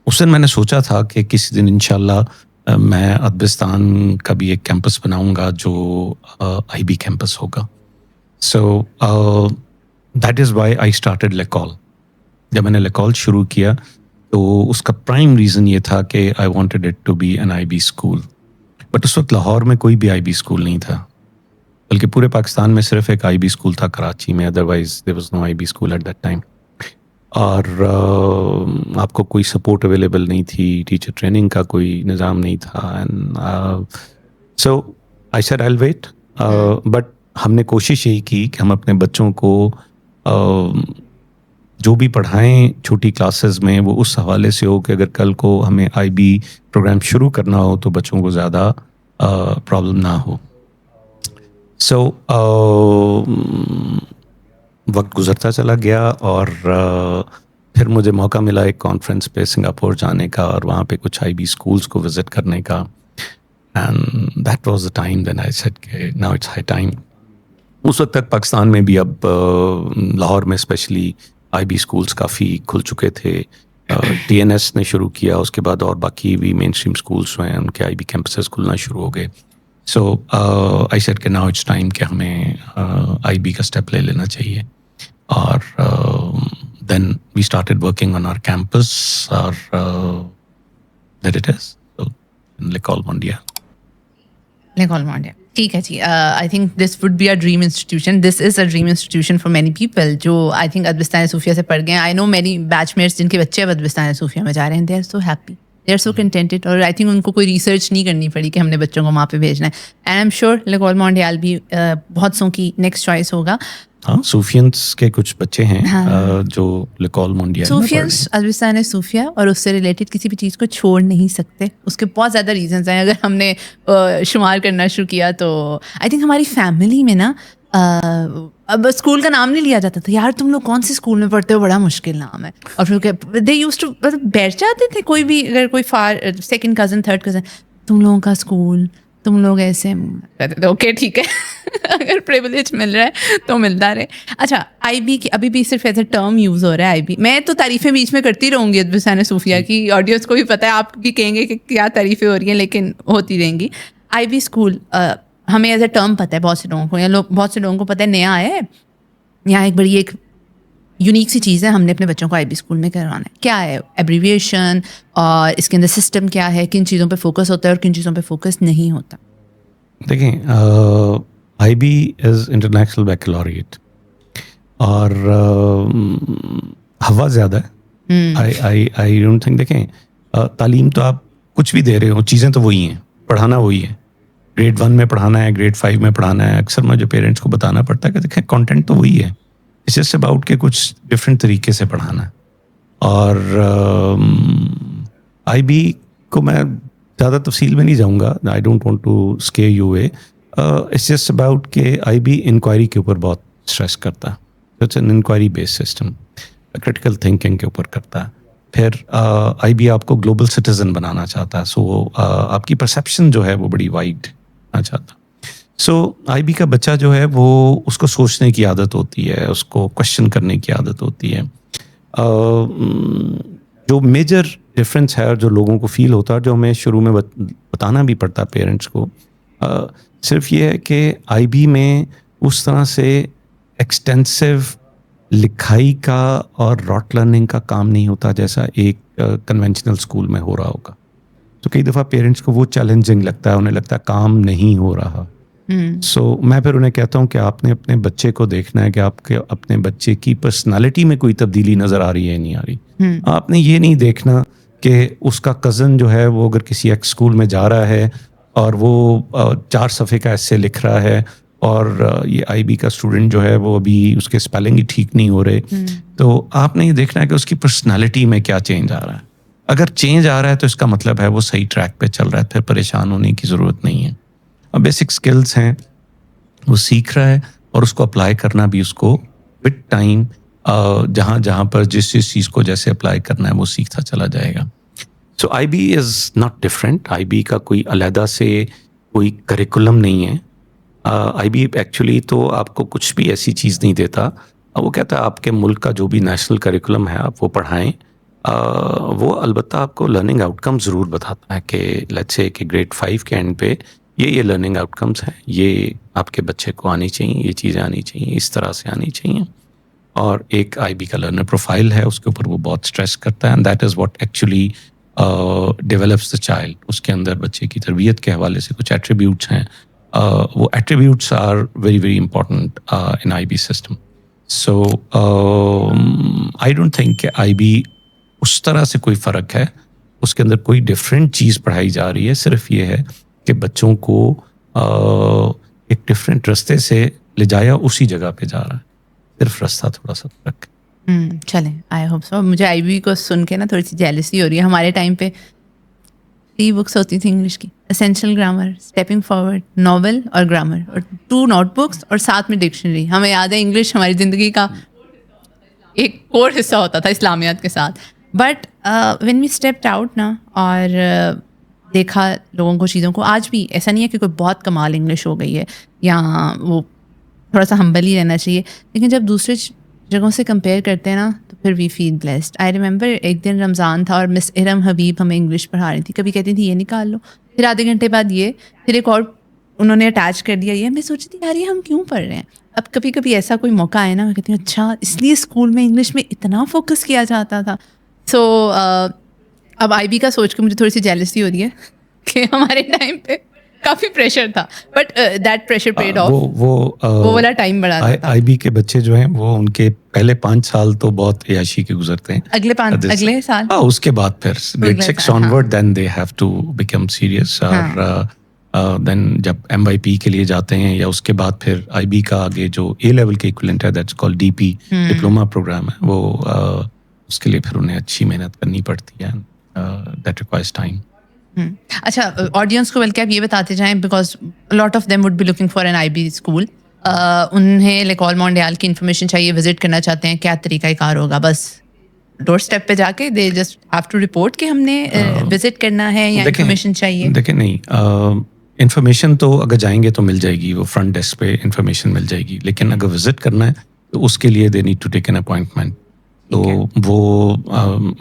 اس دن میں نے سوچا تھا کہ کسی دن انشاءاللہ میں ادبستان کا بھی ایک کیمپس بناؤں گا جو IB کیمپس ہوگا. So that is why I started L'Ecole. جب میں نے لیکول شروع کیا تو اس کا پرائم ریزن یہ تھا کہ I wanted it to be an IB school. But اس وقت لاہور میں کوئی بھی IB اسکول نہیں تھا, بلکہ پورے پاکستان میں صرف ایک IB اسکول تھا کراچی میں, otherwise there was no IB school at that time. اور آپ کو کوئی سپورٹ اویلیبل نہیں تھی, ٹیچر ٹریننگ کا کوئی نظام نہیں تھا. And so I said I will wait. But ہم نے کوشش یہی کی کہ ہم اپنے بچوں کو جو بھی پڑھائیں چھوٹی کلاسز میں وہ اس حوالے سے ہو کہ اگر کل کو ہمیں IB پروگرام شروع کرنا ہو تو بچوں کو زیادہ پرابلم نہ ہو. سو وقت گزرتا چلا گیا اور پھر مجھے موقع ملا ایک کانفرنس پہ سنگاپور جانے کا اور وہاں پہ کچھ IB اسکولس کو وزٹ کرنے کا. And that was the time then I said کہ ناؤ اٹس ہائی ٹائم. اس وقت تک پاکستان میں بھی اب لاہور میں اسپیشلی IB اسکولس کافی کھل چکے تھے. TNS نے شروع کیا, اس کے بعد اور باقی بھی مین اسٹریم اسکولس ہیں ان کے IB کیمپسز کھلنا شروع ہو گئے. سو آئی سیڈ کہ ناؤ اٹس ٹائم کہ ہمیں IB کا اسٹیپ لے لینا چاہیے. اور then we started working on our campus اور that it is L'Ecole Mondiale. L'Ecole Mondiale, ٹھیک ہے جی. I think this would be a dream institution. This is a dream institution for many people جو I think ادبستان صوفیہ سے پڑھ گئے ہیں. آئی know many بیچ mates جن کے بچے اب ادبستان صوفیہ میں جا رہے ہیں. They are so happy, they are so contented, اور آئی تھنک ان کو کوئی ریسرچ نہیں کرنی پڑی کہ ہم نے بچوں کو وہاں پہ بھیجنا ہے. اینڈ آئی ایم شیور لیکول مونڈیال بھی بہت سو کی نیکسٹ چوائس ہوگا. ہاں, صوفینس کے کچھ بچے ہیں جو لیکول مونڈیا. صوفینس ادبستان صوفیہ اور اس سے ریلیٹڈ کسی بھی چیز کو چھوڑ نہیں سکتے. اس کے بہت زیادہ ریزنز ہیں. اگر ہم نے شمار کرنا شروع کیا تو آئی تھنک ہماری فیملی میں نا اب اسکول کا نام نہیں لیا جاتا تھا. یار تم لوگ کون سے اسکول میں پڑھتے ہو, بڑا مشکل نام ہے. اور پھر دے یوز ٹو بیٹھ جاتے تھے کوئی بھی, اگر کوئی سیکنڈ کزن تھرڈ کزن, تم لوگوں کا اسکول, تم لوگ ایسے کہتے تھے. اوکے ٹھیک ہے, اگر پریولیج مل رہا ہے تو ملتا رہے. اچھا IB کی ابھی بھی صرف ایز اے ٹرم یوز ہو رہا ہے IB. میں تو تعریفیں بیچ میں کرتی رہوں گی ادبستان صوفیہ کی, آڈینس کو بھی پتہ ہے, آپ بھی کہیں گے کہ کیا تعریفیں ہو رہی ہیں, لیکن ہوتی رہیں گی. IB اسکول ہمیں ایز اے ٹرم پتہ ہے بہت سے لوگوں کو, یا بہت سے لوگوں کو پتہ ہے نیا آیا ہے یہاں, ایک بڑی ایک یونیک سی چیز ہے, ہم نے اپنے بچوں کو IB اسکول میں کروانا ہے. کیا ہے ایبریویشن, اور اس کے اندر سسٹم کیا ہے, کن چیزوں پہ فوکس ہوتا ہے اور کن چیزوں پہ فوکس نہیں ہوتا. دیکھیں IB از انٹرنیشنل بیکلوریٹ, اور ہوا زیادہ ہے. آئی ڈونٹ تھنک, دیکھیں تعلیم تو آپ کچھ بھی دے رہے ہو, چیزیں تو وہی ہیں, پڑھانا وہی ہے. گریڈ 1 میں پڑھانا ہے, گریڈ 5 میں پڑھانا ہے. اکثر مجھے پیرنٹس کو بتانا پڑتا ہے کہ دیکھیں کانٹینٹ تو وہی ہے, اٹس جسٹ اباؤٹ کہ کچھ ڈفرینٹ طریقے سے پڑھانا ہے. اور IB کو میں زیادہ تفصیل میں نہیں جاؤں گا, I don't want to scare you away. It's just about کہ IB انکوائری کے اوپر بہت اسٹریس کرتا ہے. It's an inquiry base system, critical thinking کے اوپر کرتا ہے. پھر IB آپ کو گلوبل سٹیزن بنانا چاہتا ہے. سو آپ کی پرسیپشن جو ہے وہ بڑی وائڈ آنا چاہتا ہے. سو IB کا بچہ جو ہے وہ اس کو سوچنے کی عادت ہوتی ہے, اس کو کوشچن کرنے کی عادت ہوتی ہے. جو میجر ڈفرینس ہے اور جو لوگوں کو فیل ہوتا ہے, جو ہمیں شروع میں بتانا بھی پڑتا ہے پیرنٹس کو, صرف یہ ہے کہ آئی بی میں اس طرح سے ایکسٹینسو لکھائی کا اور راٹ لرننگ کا کام نہیں ہوتا جیسا ایک کنونشنل اسکول میں ہو رہا ہوگا. تو کئی دفعہ پیرنٹس کو وہ چیلنجنگ لگتا ہے, انہیں لگتا ہے کام نہیں ہو رہا. سو میں پھر انہیں کہتا ہوں کہ آپ نے اپنے بچے کو دیکھنا ہے کہ آپ کے اپنے بچے کی پرسنالٹی میں کوئی تبدیلی نظر آ رہی ہے نہیں آ رہی. آپ نے یہ نہیں دیکھنا کہ اس کا کزن جو ہے وہ اگر کسی ایک اسکول میں جا رہا ہے اور وہ 4 صفحے کا ایسے لکھ رہا ہے اور یہ آئی بی کا اسٹوڈنٹ جو ہے وہ ابھی اس کے اسپیلنگ ہی ٹھیک نہیں ہو رہے, تو آپ نے یہ دیکھنا ہے کہ اس کی پرسنالٹی میں کیا چینج آ رہا ہے. اگر چینج آ رہا ہے تو اس کا مطلب ہے وہ صحیح ٹریک پہ چل رہا ہے, پھر پریشان ہونے کی ضرورت نہیں ہے. اب بیسک اسکلس ہیں وہ سیکھ رہا ہے اور اس کو اپلائی کرنا بھی اس کو وتھ ٹائم جہاں جہاں پر جس چیز کو جیسے اپلائی کرنا ہے وہ سیکھتا چلا جائے گا. So I B is not different. I B کا کوئی علیحدہ سے کوئی کریکولم نہیں ہے. آئی بی ایکچولی تو آپ کو کچھ بھی ایسی چیز نہیں دیتا. وہ کہتا ہے آپ کے ملک کا جو بھی نیشنل کریکولم ہے آپ وہ پڑھائیں. وہ البتہ آپ کو لرننگ آؤٹ کم ضرور بتاتا ہے کہ لیٹس سے کہ گریڈ 5 کے اینڈ پہ یہ لرننگ آؤٹ کمس ہیں, یہ آپ کے بچے کو آنی چاہیے, یہ چیزیں آنی چاہیے, اس طرح سے آنی چاہیے. اور ایک آئی بی کا لرنر پروفائل ہے, اس کے اوپر وہ بہت اسٹریس کرتا ہے, and that is what actually develops the child. اس کے اندر بچے کی تربیت کے حوالے سے کچھ ایٹریبیوٹس ہیں, وہ attributes are very very important in I B system. So I don't think کہ آئی بی اس طرح سے کوئی فرق ہے, اس کے اندر کوئی ڈفرینٹ چیز پڑھائی جا رہی ہے. صرف یہ ہے کہ بچوں کو ایک ڈفرینٹ رستے سے لے جایا اسی جگہ پہ جا رہا ہے, صرف رستہ تھوڑا سا فرق. چلیں, آئی ہوپ سو. مجھے آئی بی کو سن کے نا تھوڑی سی جیلسی ہو رہی ہے. ہمارے ٹائم پہ 3 بکس ہوتی تھیں انگلش کی, essential grammar, stepping forward, novel اور گرامر, اور 2 نوٹ بکس اور ساتھ میں ڈکشنری. ہمیں یاد ہے انگلش ہماری زندگی کا ایک کور حصہ ہوتا تھا اسلامیات کے ساتھ. But when we stepped out نا اور دیکھا لوگوں کو چیزوں کو, آج بھی ایسا نہیں ہے کہ کوئی بہت کمال انگلش ہو گئی ہے یا وہ تھوڑا سا ہمبل ہی رہنا چاہیے, لیکن جب دوسرے جگہوں سے کمپیئر کرتے ہیں نا تو پھر وی فیل بلیسڈ. آئی ریممبر ایک دن رمضان تھا اور مس ارم حبیب ہمیں انگلش پڑھا رہی تھی. کبھی کہتی تھی یہ نکال لو, پھر آدھے گھنٹے بعد یہ, پھر ایک اور انہوں نے اٹیچ کر دیا یہ. میں سوچی تھی یار یہ ہم کیوں پڑھ رہے ہیں. اب کبھی کبھی ایسا کوئی موقع آئے نا, میں کہتی ہوں اچھا اس لیے اسکول میں انگلش میں اتنا فوکس کیا جاتا تھا. سو اب آئی بی کا سوچ کے مجھے تھوڑی سی جیلسی ہو رہی ہے کہ ہمارے ٹائم پہ کافی پریشر تھا, but that pressure paid off. وہ والا ٹائم بڑا تھا. آئی بی کے بچے جو ہیں وہ ان کے پہلے 5 سال تو بہت عیاشی کے گزرتے ہیں. اگلے سال اس کے بعد پھر grade 6 onward then they have to become serious. اور دین جب ایم وائی پی کے لیے جاتے ہیں یا اس کے بعد پھر آئی بی کا آگے جو اے لیول کے ایکویلنٹ ہے that's called D P, diploma program ہے, وہ اس کے لیے پھر انہیں اچھی محنت کرنی پڑتی ہے. That requires time. اچھا, آڈینس کو بلکہ آپ یہ بتاتے جائیں because lot of them would be looking for an I B school. انہیں لائک آل مونڈیال کی انفارمیشن چاہیے, وزٹ کرنا چاہتے ہیں, کیا طریقہ کار ہوگا؟ بس ڈور اسٹیپ پہ جا کے they just have to report کہ ہم نے وزٹ کرنا ہے یا انفارمیشن چاہیے؟ دیکھیں نہیں, انفارمیشن تو اگر جائیں گے تو مل جائے گی, وہ فرنٹ ڈیسک پہ انفارمیشن مل جائے گی. لیکن اگر وزٹ کرنا ہے تو اس کے لیے they need to take an appointment. تو وہ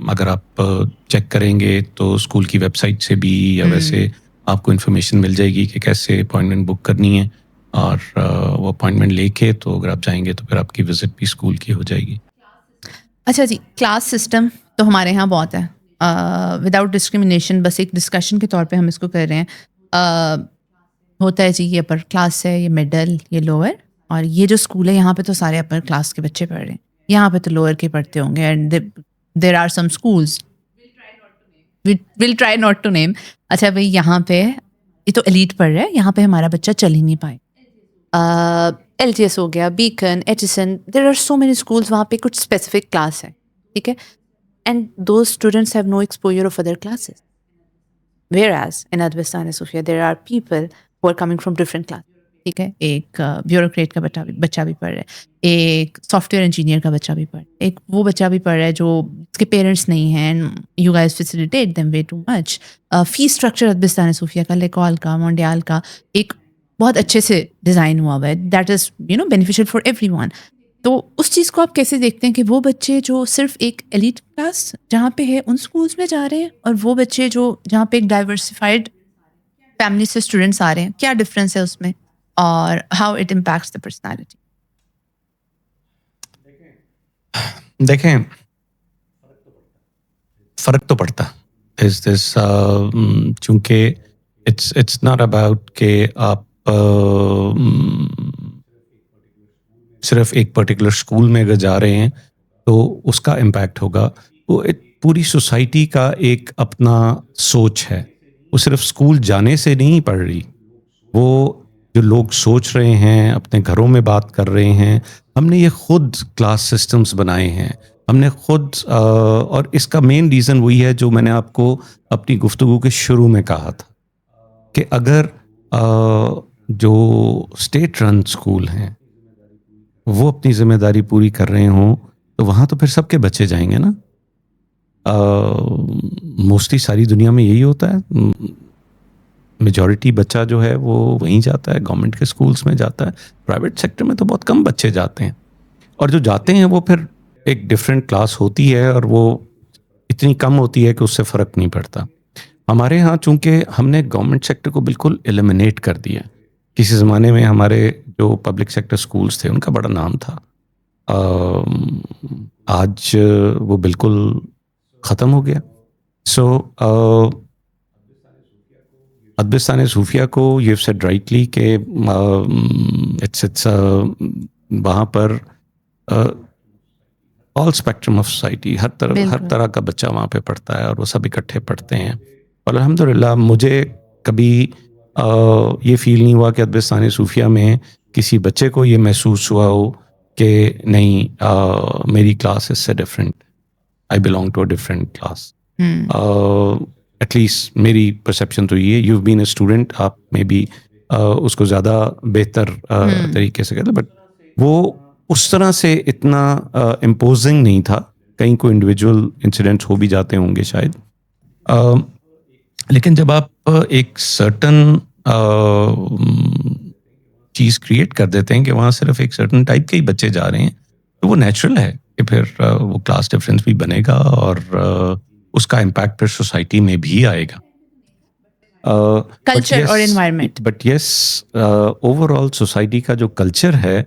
اگر آپ چیک کریں گے تو اسکول کی ویب سائٹ سے بھی یا ویسے آپ کو انفارمیشن مل جائے گی کہ کیسے اپوائنٹمنٹ بک کرنی ہے, اور وہ اپوائنٹمنٹ لے کے تو اگر آپ جائیں گے تو پھر آپ کی وزٹ بھی اسکول کی ہو جائے گی. اچھا جی, کلاس سسٹم تو ہمارے یہاں بہت ہے, وداؤٹ ڈسکریمنیشن, بس ایک ڈسکشن کے طور پہ ہم اس کو کر رہے ہیں. ہوتا ہے جی یہ اپر کلاس ہے, یہ مڈل, یہ لوور, اور یہ جو اسکول ہے یہاں پہ تو سارے اپر کلاس کے بچے پڑھ رہے ہیں, یہاں پہ تو لوور کے پڑھتے ہوں گے. And there are some schools will try not to name. اچھا بھائی یہاں پہ یہ تو ایلیٹ پڑھ رہا ہے, یہاں پہ ہمارا بچہ چل ہی نہیں پائے. ایل جی ایس ہو گیا, Beacon, Aitchison, there are so many schools, وہاں پہ کچھ اسپیسیفک کلاس ہے, ٹھیک ہے, and those students have no exposure of other classes. whereas in Advistana Sofia there are people who are coming from different classes. ٹھیک ہے, ایک bureaucrat کا بچہ بھی پڑھ رہا ہے, ایک سافٹ ویئر انجینئر کا بچہ بھی پڑھ رہا ہے, ایک وہ بچہ بھی پڑھ رہا ہے جو اس کے پیرنٹس نہیں ہیں. You guys facilitate them way too much. فی اسٹرکچر ادبستان صوفیہ کا, لیکال کا, مونڈیال کا ایک بہت اچھے سے ڈیزائن ہوا ہوا ہے. That is beneficial for every one. تو اس چیز کو آپ کیسے دیکھتے ہیں کہ وہ بچے جو صرف ایک ایلیٹ کلاس جہاں پہ ہے ان اسکولس میں جا رہے ہیں اور وہ بچے جو جہاں پہ ایک ڈائیورسفائڈ فیملی سے اسٹوڈنٹس آ رہے ہیں, کیا ڈفرینس ہے اس میں اور how it impacts the personality? دیکھیں فرق تو پڑتا چونکہ اٹس ناٹ اباؤٹ کہ آپ صرف ایک پرٹیکولر اسکول میں اگر جا رہے ہیں تو اس کا امپیکٹ ہوگا. وہ پوری سوسائٹی کا ایک اپنا سوچ ہے, وہ صرف اسکول جانے سے نہیں پڑ رہی. وہ جو لوگ سوچ رہے ہیں, اپنے گھروں میں بات کر رہے ہیں, ہم نے یہ خود کلاس سسٹمز بنائے ہیں, ہم نے خود اور اس کا مین ریزن وہی ہے جو میں نے آپ کو اپنی گفتگو کے شروع میں کہا تھا کہ اگر جو اسٹیٹ رن اسکول ہیں وہ اپنی ذمہ داری پوری کر رہے ہوں تو وہاں تو پھر سب کے بچے جائیں گے نا. موسٹلی ساری دنیا میں یہی ہوتا ہے, میجورٹی بچہ جو ہے وہ وہیں جاتا ہے, گورنمنٹ کے اسکولس میں جاتا ہے. پرائیویٹ سیکٹر میں تو بہت کم بچے جاتے ہیں, اور جو جاتے ہیں وہ پھر ایک ڈفرینٹ کلاس ہوتی ہے اور وہ اتنی کم ہوتی ہے کہ اس سے فرق نہیں پڑتا. ہمارے ہاں چونکہ ہم نے گورنمنٹ سیکٹر کو بالکل ایلیمنیٹ کر دیا. کسی زمانے میں ہمارے جو پبلک سیکٹر سکولز تھے ان کا بڑا نام تھا, آج وہ بالکل ختم ہو گیا. سو ادبستان صوفیہ کو یو سیڈ رائٹلی کہ اٹس وہاں پر آل اسپیکٹرم آف سوسائٹی, ہر طرح کا بچہ وہاں پہ پڑھتا ہے اور وہ سب اکٹھے پڑھتے ہیں. اور الحمدللہ مجھے کبھی یہ فیل نہیں ہوا کہ ادبستان صوفیہ میں کسی بچے کو یہ محسوس ہوا ہو کہ نہیں میری کلاس اس سے different, I belong to a different class. At least میری پرسیپشن تو یہ ہے. یو بین اے اسٹوڈنٹ, آپ میں بھی اس کو زیادہ بہتر طریقے سے کہتے, بٹ وہ اس طرح سے اتنا امپوزنگ نہیں تھا. کہیں کوئی انڈیویجول انسیڈنٹس ہو بھی جاتے ہوں گے شاید, لیکن جب آپ ایک سرٹن چیز کریٹ کر دیتے ہیں کہ وہاں صرف ایک سرٹن ٹائپ کے ہی بچے جا رہے ہیں تو وہ نیچرل ہے کہ پھر وہ کلاس ڈفرینس بھی بنے گا اور اس کا امپیکٹ پھر سوسائٹی میں بھی آئے گا. کلچر اور environment. But yes over all society کا جو کلچر ہے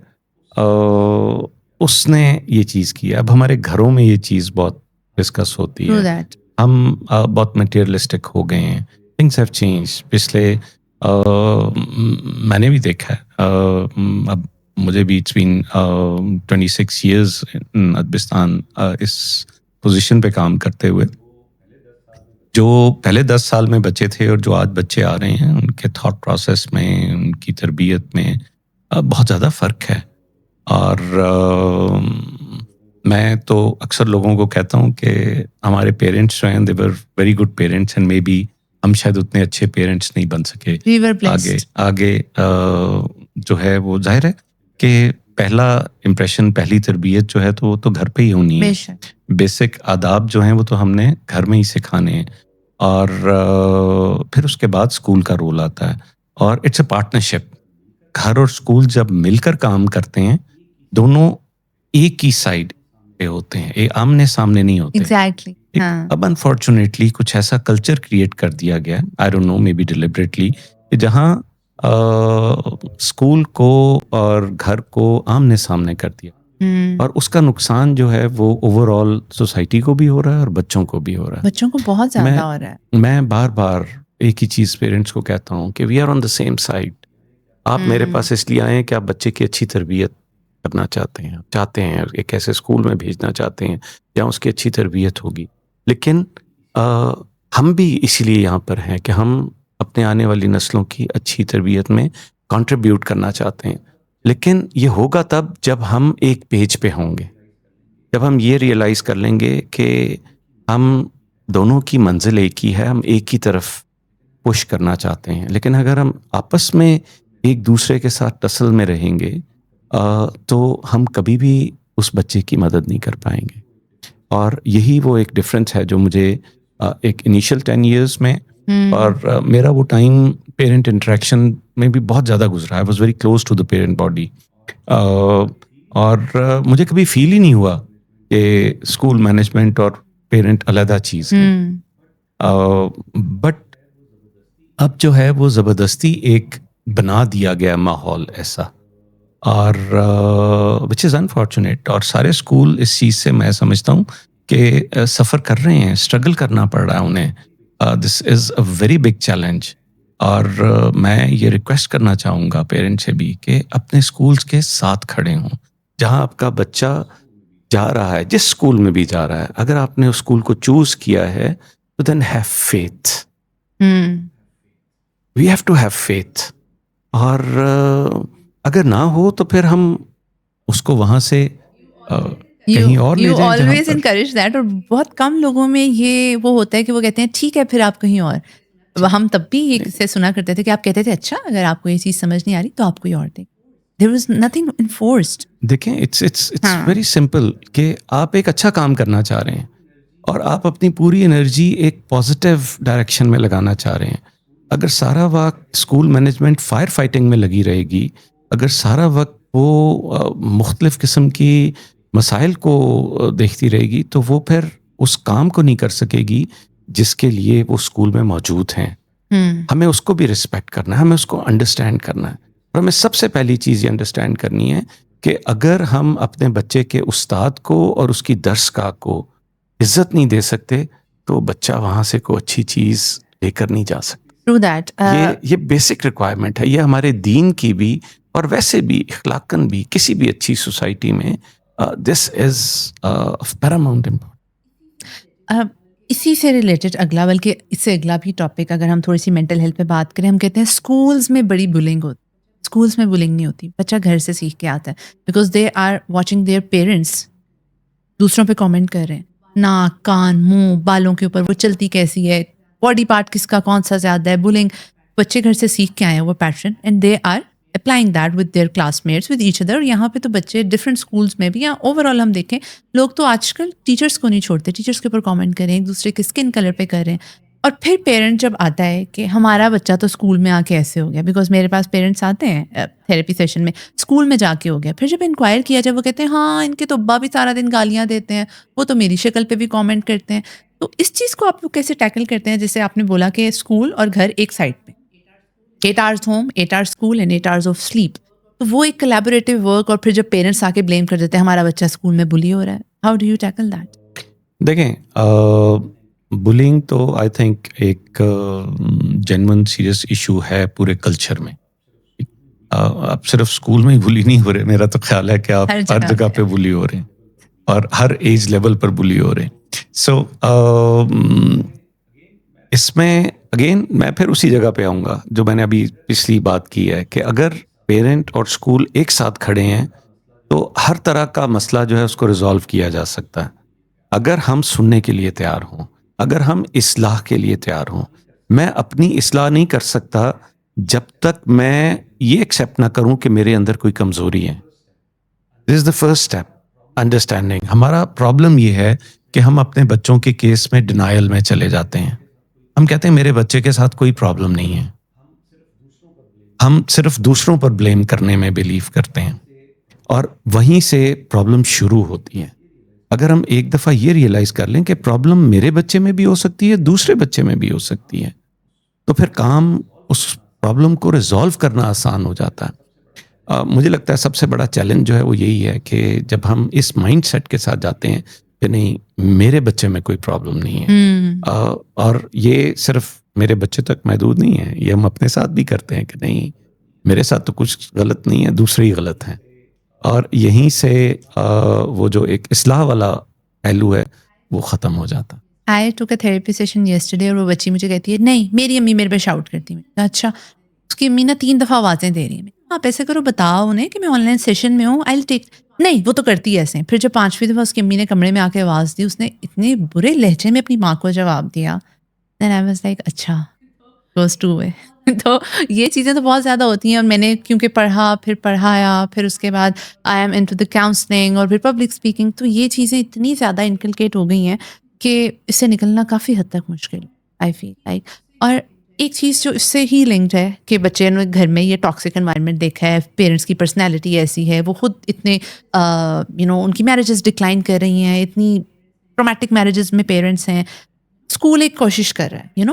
اس نے یہ چیز کی ہے. اب ہمارے گھروں میں یہ چیز بہت ڈسکس ہوتی ہے, ہم بہت مٹیریلسٹک ہو گئے ہیں. Things have change. پچھلے میں نے بھی دیکھا ہے, اب مجھے بھی اٹس بین 26 ایئرز ادبستان اس پوزیشن پہ کام کرتے ہوئے. جو پہلے 10 سال میں بچے تھے اور جو آج بچے آ رہے ہیں ان کے تھاٹ پروسیس میں, ان کی تربیت میں بہت زیادہ فرق ہے. اور میں تو اکثر لوگوں کو کہتا ہوں کہ ہمارے پیرنٹس جو ہیں they were very good parents and maybe ہم شاید اتنے اچھے پیرنٹس نہیں بن سکے. آگے جو ہے وہ ظاہر ہے کہ پہلا امپریشن, پہلی تربیت جو ہے تو وہ تو گھر پہ ہی ہونی ہے. بیسک آداب جو ہیں وہ تو ہم نے گھر میں ہی سکھانے ہیں, اور پھر اس کے بعد اسکول کا رول آتا ہے. اور اٹس اے پارٹنرشپ. گھر اور اسکول جب مل کر کام کرتے ہیں دونوں ایک ہی سائڈ پہ ہوتے ہیں, آمنے سامنے نہیں ہوتے. Exactly. اب انفارچونیٹلی کچھ ایسا کلچر کریٹ کر دیا گیا, I don't know, maybe deliberately, کہ جہاں اسکول کو اور گھر کو آمنے سامنے کر دیا, اور اس کا نقصان جو ہے وہ اوور آل سوسائٹی کو بھی ہو رہا ہے اور بچوں کو بھی ہو رہا ہے. بچوں کو بہت زیادہ ہو رہا ہے. میں بار بار ایک ہی چیز پیرنٹس کو کہتا ہوں کہ we are on the same side. آپ میرے پاس اس لیے آئے ہیں کہ آپ بچے کی اچھی تربیت کرنا چاہتے ہیں ایک ایسے اسکول میں بھیجنا چاہتے ہیں جہاں اس کی اچھی تربیت ہوگی. لیکن ہم بھی اسی لیے یہاں پر ہیں کہ ہم اپنے آنے والی نسلوں کی اچھی تربیت میں کنٹریبیوٹ کرنا چاہتے ہیں. لیکن یہ ہوگا تب جب ہم ایک پیج پہ ہوں گے, جب ہم یہ ریئلائز کر لیں گے کہ ہم دونوں کی منزل ایک ہی ہے, ہم ایک ہی طرف پش کرنا چاہتے ہیں. لیکن اگر ہم آپس میں ایک دوسرے کے ساتھ ٹسل میں رہیں گے تو ہم کبھی بھی اس بچے کی مدد نہیں کر پائیں گے. اور یہی وہ ایک ڈفرینس ہے جو مجھے ایک انیشل 10 ایئرس میں, اور میرا وہ ٹائم پیرنٹ انٹریکشن میں بھی بہت زیادہ گزرا. I was very close to the parent body. اور مجھے کبھی فیل ہی نہیں ہوا کہ اسکول مینجمنٹ اور پیرنٹ علیحدہ چیز ہے. بٹ اب جو ہے وہ زبردستی ایک بنا دیا گیا ماحول ایسا, اور وچ از انفارچونیٹ. اور سارے اسکول اس چیز سے میں سمجھتا ہوں کہ سفر کر رہے ہیں, اسٹرگل کرنا پڑ رہا ہے انہیں. دس is a very big challenge. اور میں یہ ریکویسٹ کرنا چاہوں گا پیرنٹ سے بھی کہ اپنے اسکولس کے ساتھ کھڑے ہوں. جہاں آپ کا بچہ جا رہا ہے, جس اسکول میں بھی جا رہا ہے, اگر آپ نے اس اسکول کو چوز کیا ہے تو then have faith. We have to have faith. اور اگر نہ ہو تو پھر ہم اس کو وہاں سے کہیں اور لے جائیں جہاں always پر encourage that. اور بہت کم لوگوں میں یہ وہ ہوتا ہے کہ وہ کہتے ہیں ٹھیک ہے پھر آپ کہیں اور. ہم تب بھی یہ سے سنا کرتے تھے کہ آپ کہتے تھے اچھا اگر آپ کو یہ چیز سمجھ نہیں آ رہی تو آپ کوئی اور دیں. There was nothing enforced. دیکھیں اٹس ویری سمپل کہ آپ ایک اچھا کام کرنا چاہ رہے ہیں اور آپ اپنی پوری انرجی ایک پازیٹیو ڈائریکشن میں لگانا چاہ رہے ہیں. اگر سارا وقت اسکول مینجمنٹ فائر فائٹنگ میں لگی رہے گی, اگر سارا وقت وہ مختلف قسم کی مسائل کو دیکھتی رہے گی, تو وہ پھر اس کام کو نہیں کر سکے گی جس کے لیے وہ اسکول میں موجود ہیں. ہمیں اس کو بھی رسپیکٹ کرنا ہے, ہمیں اس کو انڈرسٹینڈ کرنا ہے. اور ہمیں سب سے پہلی چیز یہ انڈرسٹینڈ کرنی ہے کہ اگر ہم اپنے بچے کے استاد کو اور اس کی درسگاہ کو عزت نہیں دے سکتے تو بچہ وہاں سے کوئی اچھی چیز لے کر نہیں جا سکتا. True that. یہ بیسک ریکوائرمنٹ ہے, یہ ہمارے دین کی بھی اور ویسے بھی اخلاقاً بھی کسی بھی اچھی سوسائٹی میں دس از پیراماؤنٹ امپورٹنٹ. اسی سے ریلیٹڈ اگلا, بلکہ اس سے اگلا بھی ٹاپک اگر ہم تھوڑی سی مینٹل ہیلتھ پہ بات کریں, ہم کہتے ہیں اسکولس میں بڑی بلنگ ہوتی. اسکولس میں بلنگ نہیں ہوتی, بچہ گھر سے سیکھ کے آتا ہے because they are watching their parents دوسروں پہ کامنٹ کر رہے ہیں, ناک کان منہ بالوں کے اوپر وہ چلتی کیسی ہے, باڈی پارٹ کس کا کون سا زیادہ ہے. بلنگ بچے گھر سے سیکھ کے آئے ہیں وہ pattern, and they are applying that with their classmates with each other. یہاں پہ تو بچے ڈفرینٹ اسکولس میں بھی, یا اوور آل ہم دیکھیں لوگ تو آج کل ٹیچرس کو نہیں چھوڑتے, ٹیچرس کے اوپر کامنٹ کریں, ایک دوسرے کے اسکن کلر پہ کر رہے ہیں. اور پھر پیرنٹ جب آتا ہے کہ ہمارا بچہ تو اسکول میں آ کے ایسے ہو گیا, بیکاز میرے پاس پیرنٹس آتے ہیں تھیراپی سیشن میں, اسکول میں جا کے ہو گیا. پھر جب انکوائر کیا جب وہ کہتے ہیں ہاں ان کے تو ابا بھی سارا دن گالیاں دیتے ہیں, وہ تو میری شکل پہ بھی کامنٹ کرتے ہیں. تو اس چیز کو آپ کیسے ٹیکل کرتے ہیں, جیسے آپ نے بولا کہ اسکول اور گھر ایک سائڈ پہ, 8 hours home 8 hours school and 8 hours of sleep, تو وہ ایک کولیبوریٹیو ورک. اور پھر جب پیرنٹس آ کے بلیم کر دیتے ہیں ہمارا بچہ اسکول میں بلی ہو رہا ہے, how do you tackle that? دیکھیں بلنگ تو آئی تھنک ایک جینون سیریس ایشو ہے پورے کلچر میں. آپ صرف اسکول میں ہی بلی نہیں ہو رہے, میرا تو خیال ہے کہ آپ ہر جگہ پہ بلی ہو رہے ہیں اور ہر ایج لیول پر بلی ہو رہے ہیں. سو اس میں اگین میں پھر اسی جگہ پہ آؤں گا جو میں نے ابھی پچھلی بات کی ہے کہ اگر پیرنٹ اور اسکول ایک ساتھ کھڑے ہیں تو ہر طرح کا مسئلہ جو ہے اس کو ریزالو کیا جا سکتا ہے اگر ہم سننے کے لیے تیار ہوں, اگر ہم اصلاح کے لیے تیار ہوں. میں اپنی اصلاح نہیں کر سکتا جب تک میں یہ ایکسیپٹ نہ کروں کہ میرے اندر کوئی کمزوری ہے. دس از دا فرسٹ اسٹیپ, انڈرسٹینڈنگ. ہمارا پرابلم یہ ہے کہ ہم اپنے بچوں کے کیس میں ڈینائل میں چلے جاتے ہیں. ہم کہتے ہیں میرے بچے کے ساتھ کوئی پرابلم نہیں ہے, ہم صرف دوسروں پر بلیم کرنے میں بلیو کرتے ہیں اور وہیں سے پرابلم شروع ہوتی ہے. اگر ہم ایک دفعہ یہ ریئلائز کر لیں کہ پرابلم میرے بچے میں بھی ہو سکتی ہے, دوسرے بچے میں بھی ہو سکتی ہے, تو پھر کام اس پرابلم کو ریزالو کرنا آسان ہو جاتا ہے. مجھے لگتا ہے سب سے بڑا چیلنج جو ہے وہ یہی ہے کہ جب ہم اس مائنڈ سیٹ کے ساتھ جاتے ہیں کہ نہیں میرے بچے میں کوئی پرابلم نہیں ہے, اور یہ صرف میرے بچے تک محدود نہیں ہے, یہ ہم اپنے ساتھ بھی کرتے ہیں کہ نہیں میرے ساتھ تو کچھ غلط نہیں ہے, دوسرے ہی غلط ہیں. اور یہیں سے وہ جو ایک اصلاح والا پہلو ہے وہ ختم ہو جاتا. I took a therapy session yesterday اور وہ بچی مجھے کہتی ہے نہیں میری امی میرے پہ شاؤٹ کرتی ہے. اچھا اس کی امی نا 3 دفعہ آوازیں دے رہی ہیں, آپ ایسے کرو بتاؤ انہیں کہ میں آن لائن سیشن میں ہوں, آئی ٹیک. نہیں وہ تو کرتی ہے ایسے. پھر جب 5ویں دفعہ اس کی امی نے کمرے میں آ کے آواز دی, اس نے اتنے برے لہجے میں اپنی ماں کو جواب دیا. دین آئی واز لائک اچھا گوز ٹو وے. تو یہ چیزیں تو بہت زیادہ ہوتی ہیں, اور میں نے کیونکہ پڑھا پھر پڑھایا, پھر اس کے بعد I am into the counselling اور پھر پبلک اسپیکنگ, تو یہ چیزیں اتنی زیادہ انکلکیٹ ہو گئی ہیں کہ اس سے نکلنا کافی حد تک مشکل آئی فیل لائک. اور ایک چیز جو اس سے ہی لنکڈ ہے کہ بچے نے گھر میں یہ ٹاکسک انوائرمنٹ دیکھا ہے, پیرنٹس کی پرسنالٹی ایسی ہے, وہ خود اتنے ان کی میرجز ڈکلائن کر رہی ہیں, اتنی ٹرومیٹک میرجز میں پیرنٹس ہیں. اسکول ایک کوشش کر رہا ہے,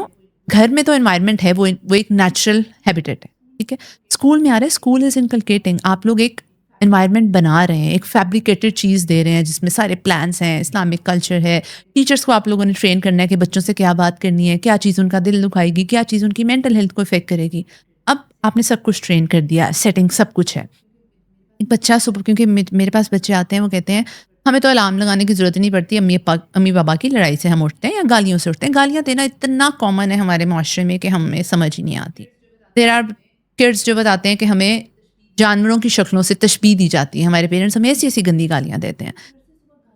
گھر میں تو انوائرمنٹ ہے, وہ ایک نیچرل ہیبیٹیٹ ہے, ٹھیک ہے. اسکول میں آ رہا ہے, اسکول از انکلکیٹنگ, آپ لوگ ایک انوائرمنٹ بنا رہے ہیں, ایک فیبریکیٹڈ چیز دے رہے ہیں جس میں سارے پلانس ہیں, اسلامک کلچر ہے. ٹیچرس کو آپ لوگوں نے ٹرین کرنا ہے کہ بچوں سے کیا بات کرنی ہے, کیا چیز ان کا دل دکھائے گی, کیا چیز ان کی مینٹل ہیلتھ کو افیکٹ کرے گی. اب آپ نے سب کچھ ٹرین کر دیا, سیٹنگ سب کچھ ہے. ایک بچہ صبح, کیونکہ میرے پاس بچے آتے ہیں, وہ کہتے ہیں ہمیں تو الارم لگانے کی ضرورت نہیں پڑتی, امی بابا کی لڑائی سے ہم اٹھتے ہیں یا گالیوں سے اٹھتے ہیں. گالیاں دینا اتنا کامن ہے ہمارے معاشرے میں کہ ہمیں سمجھ ہی نہیں آتی. دیر آر کڈس جو بتاتے ہیں کہ ہمیں جانوروں کی شکلوں سے تشبیہ دی جاتی ہے, ہمارے پیرنٹس ہمیں ایسی ایسی گندی گالیاں دیتے ہیں.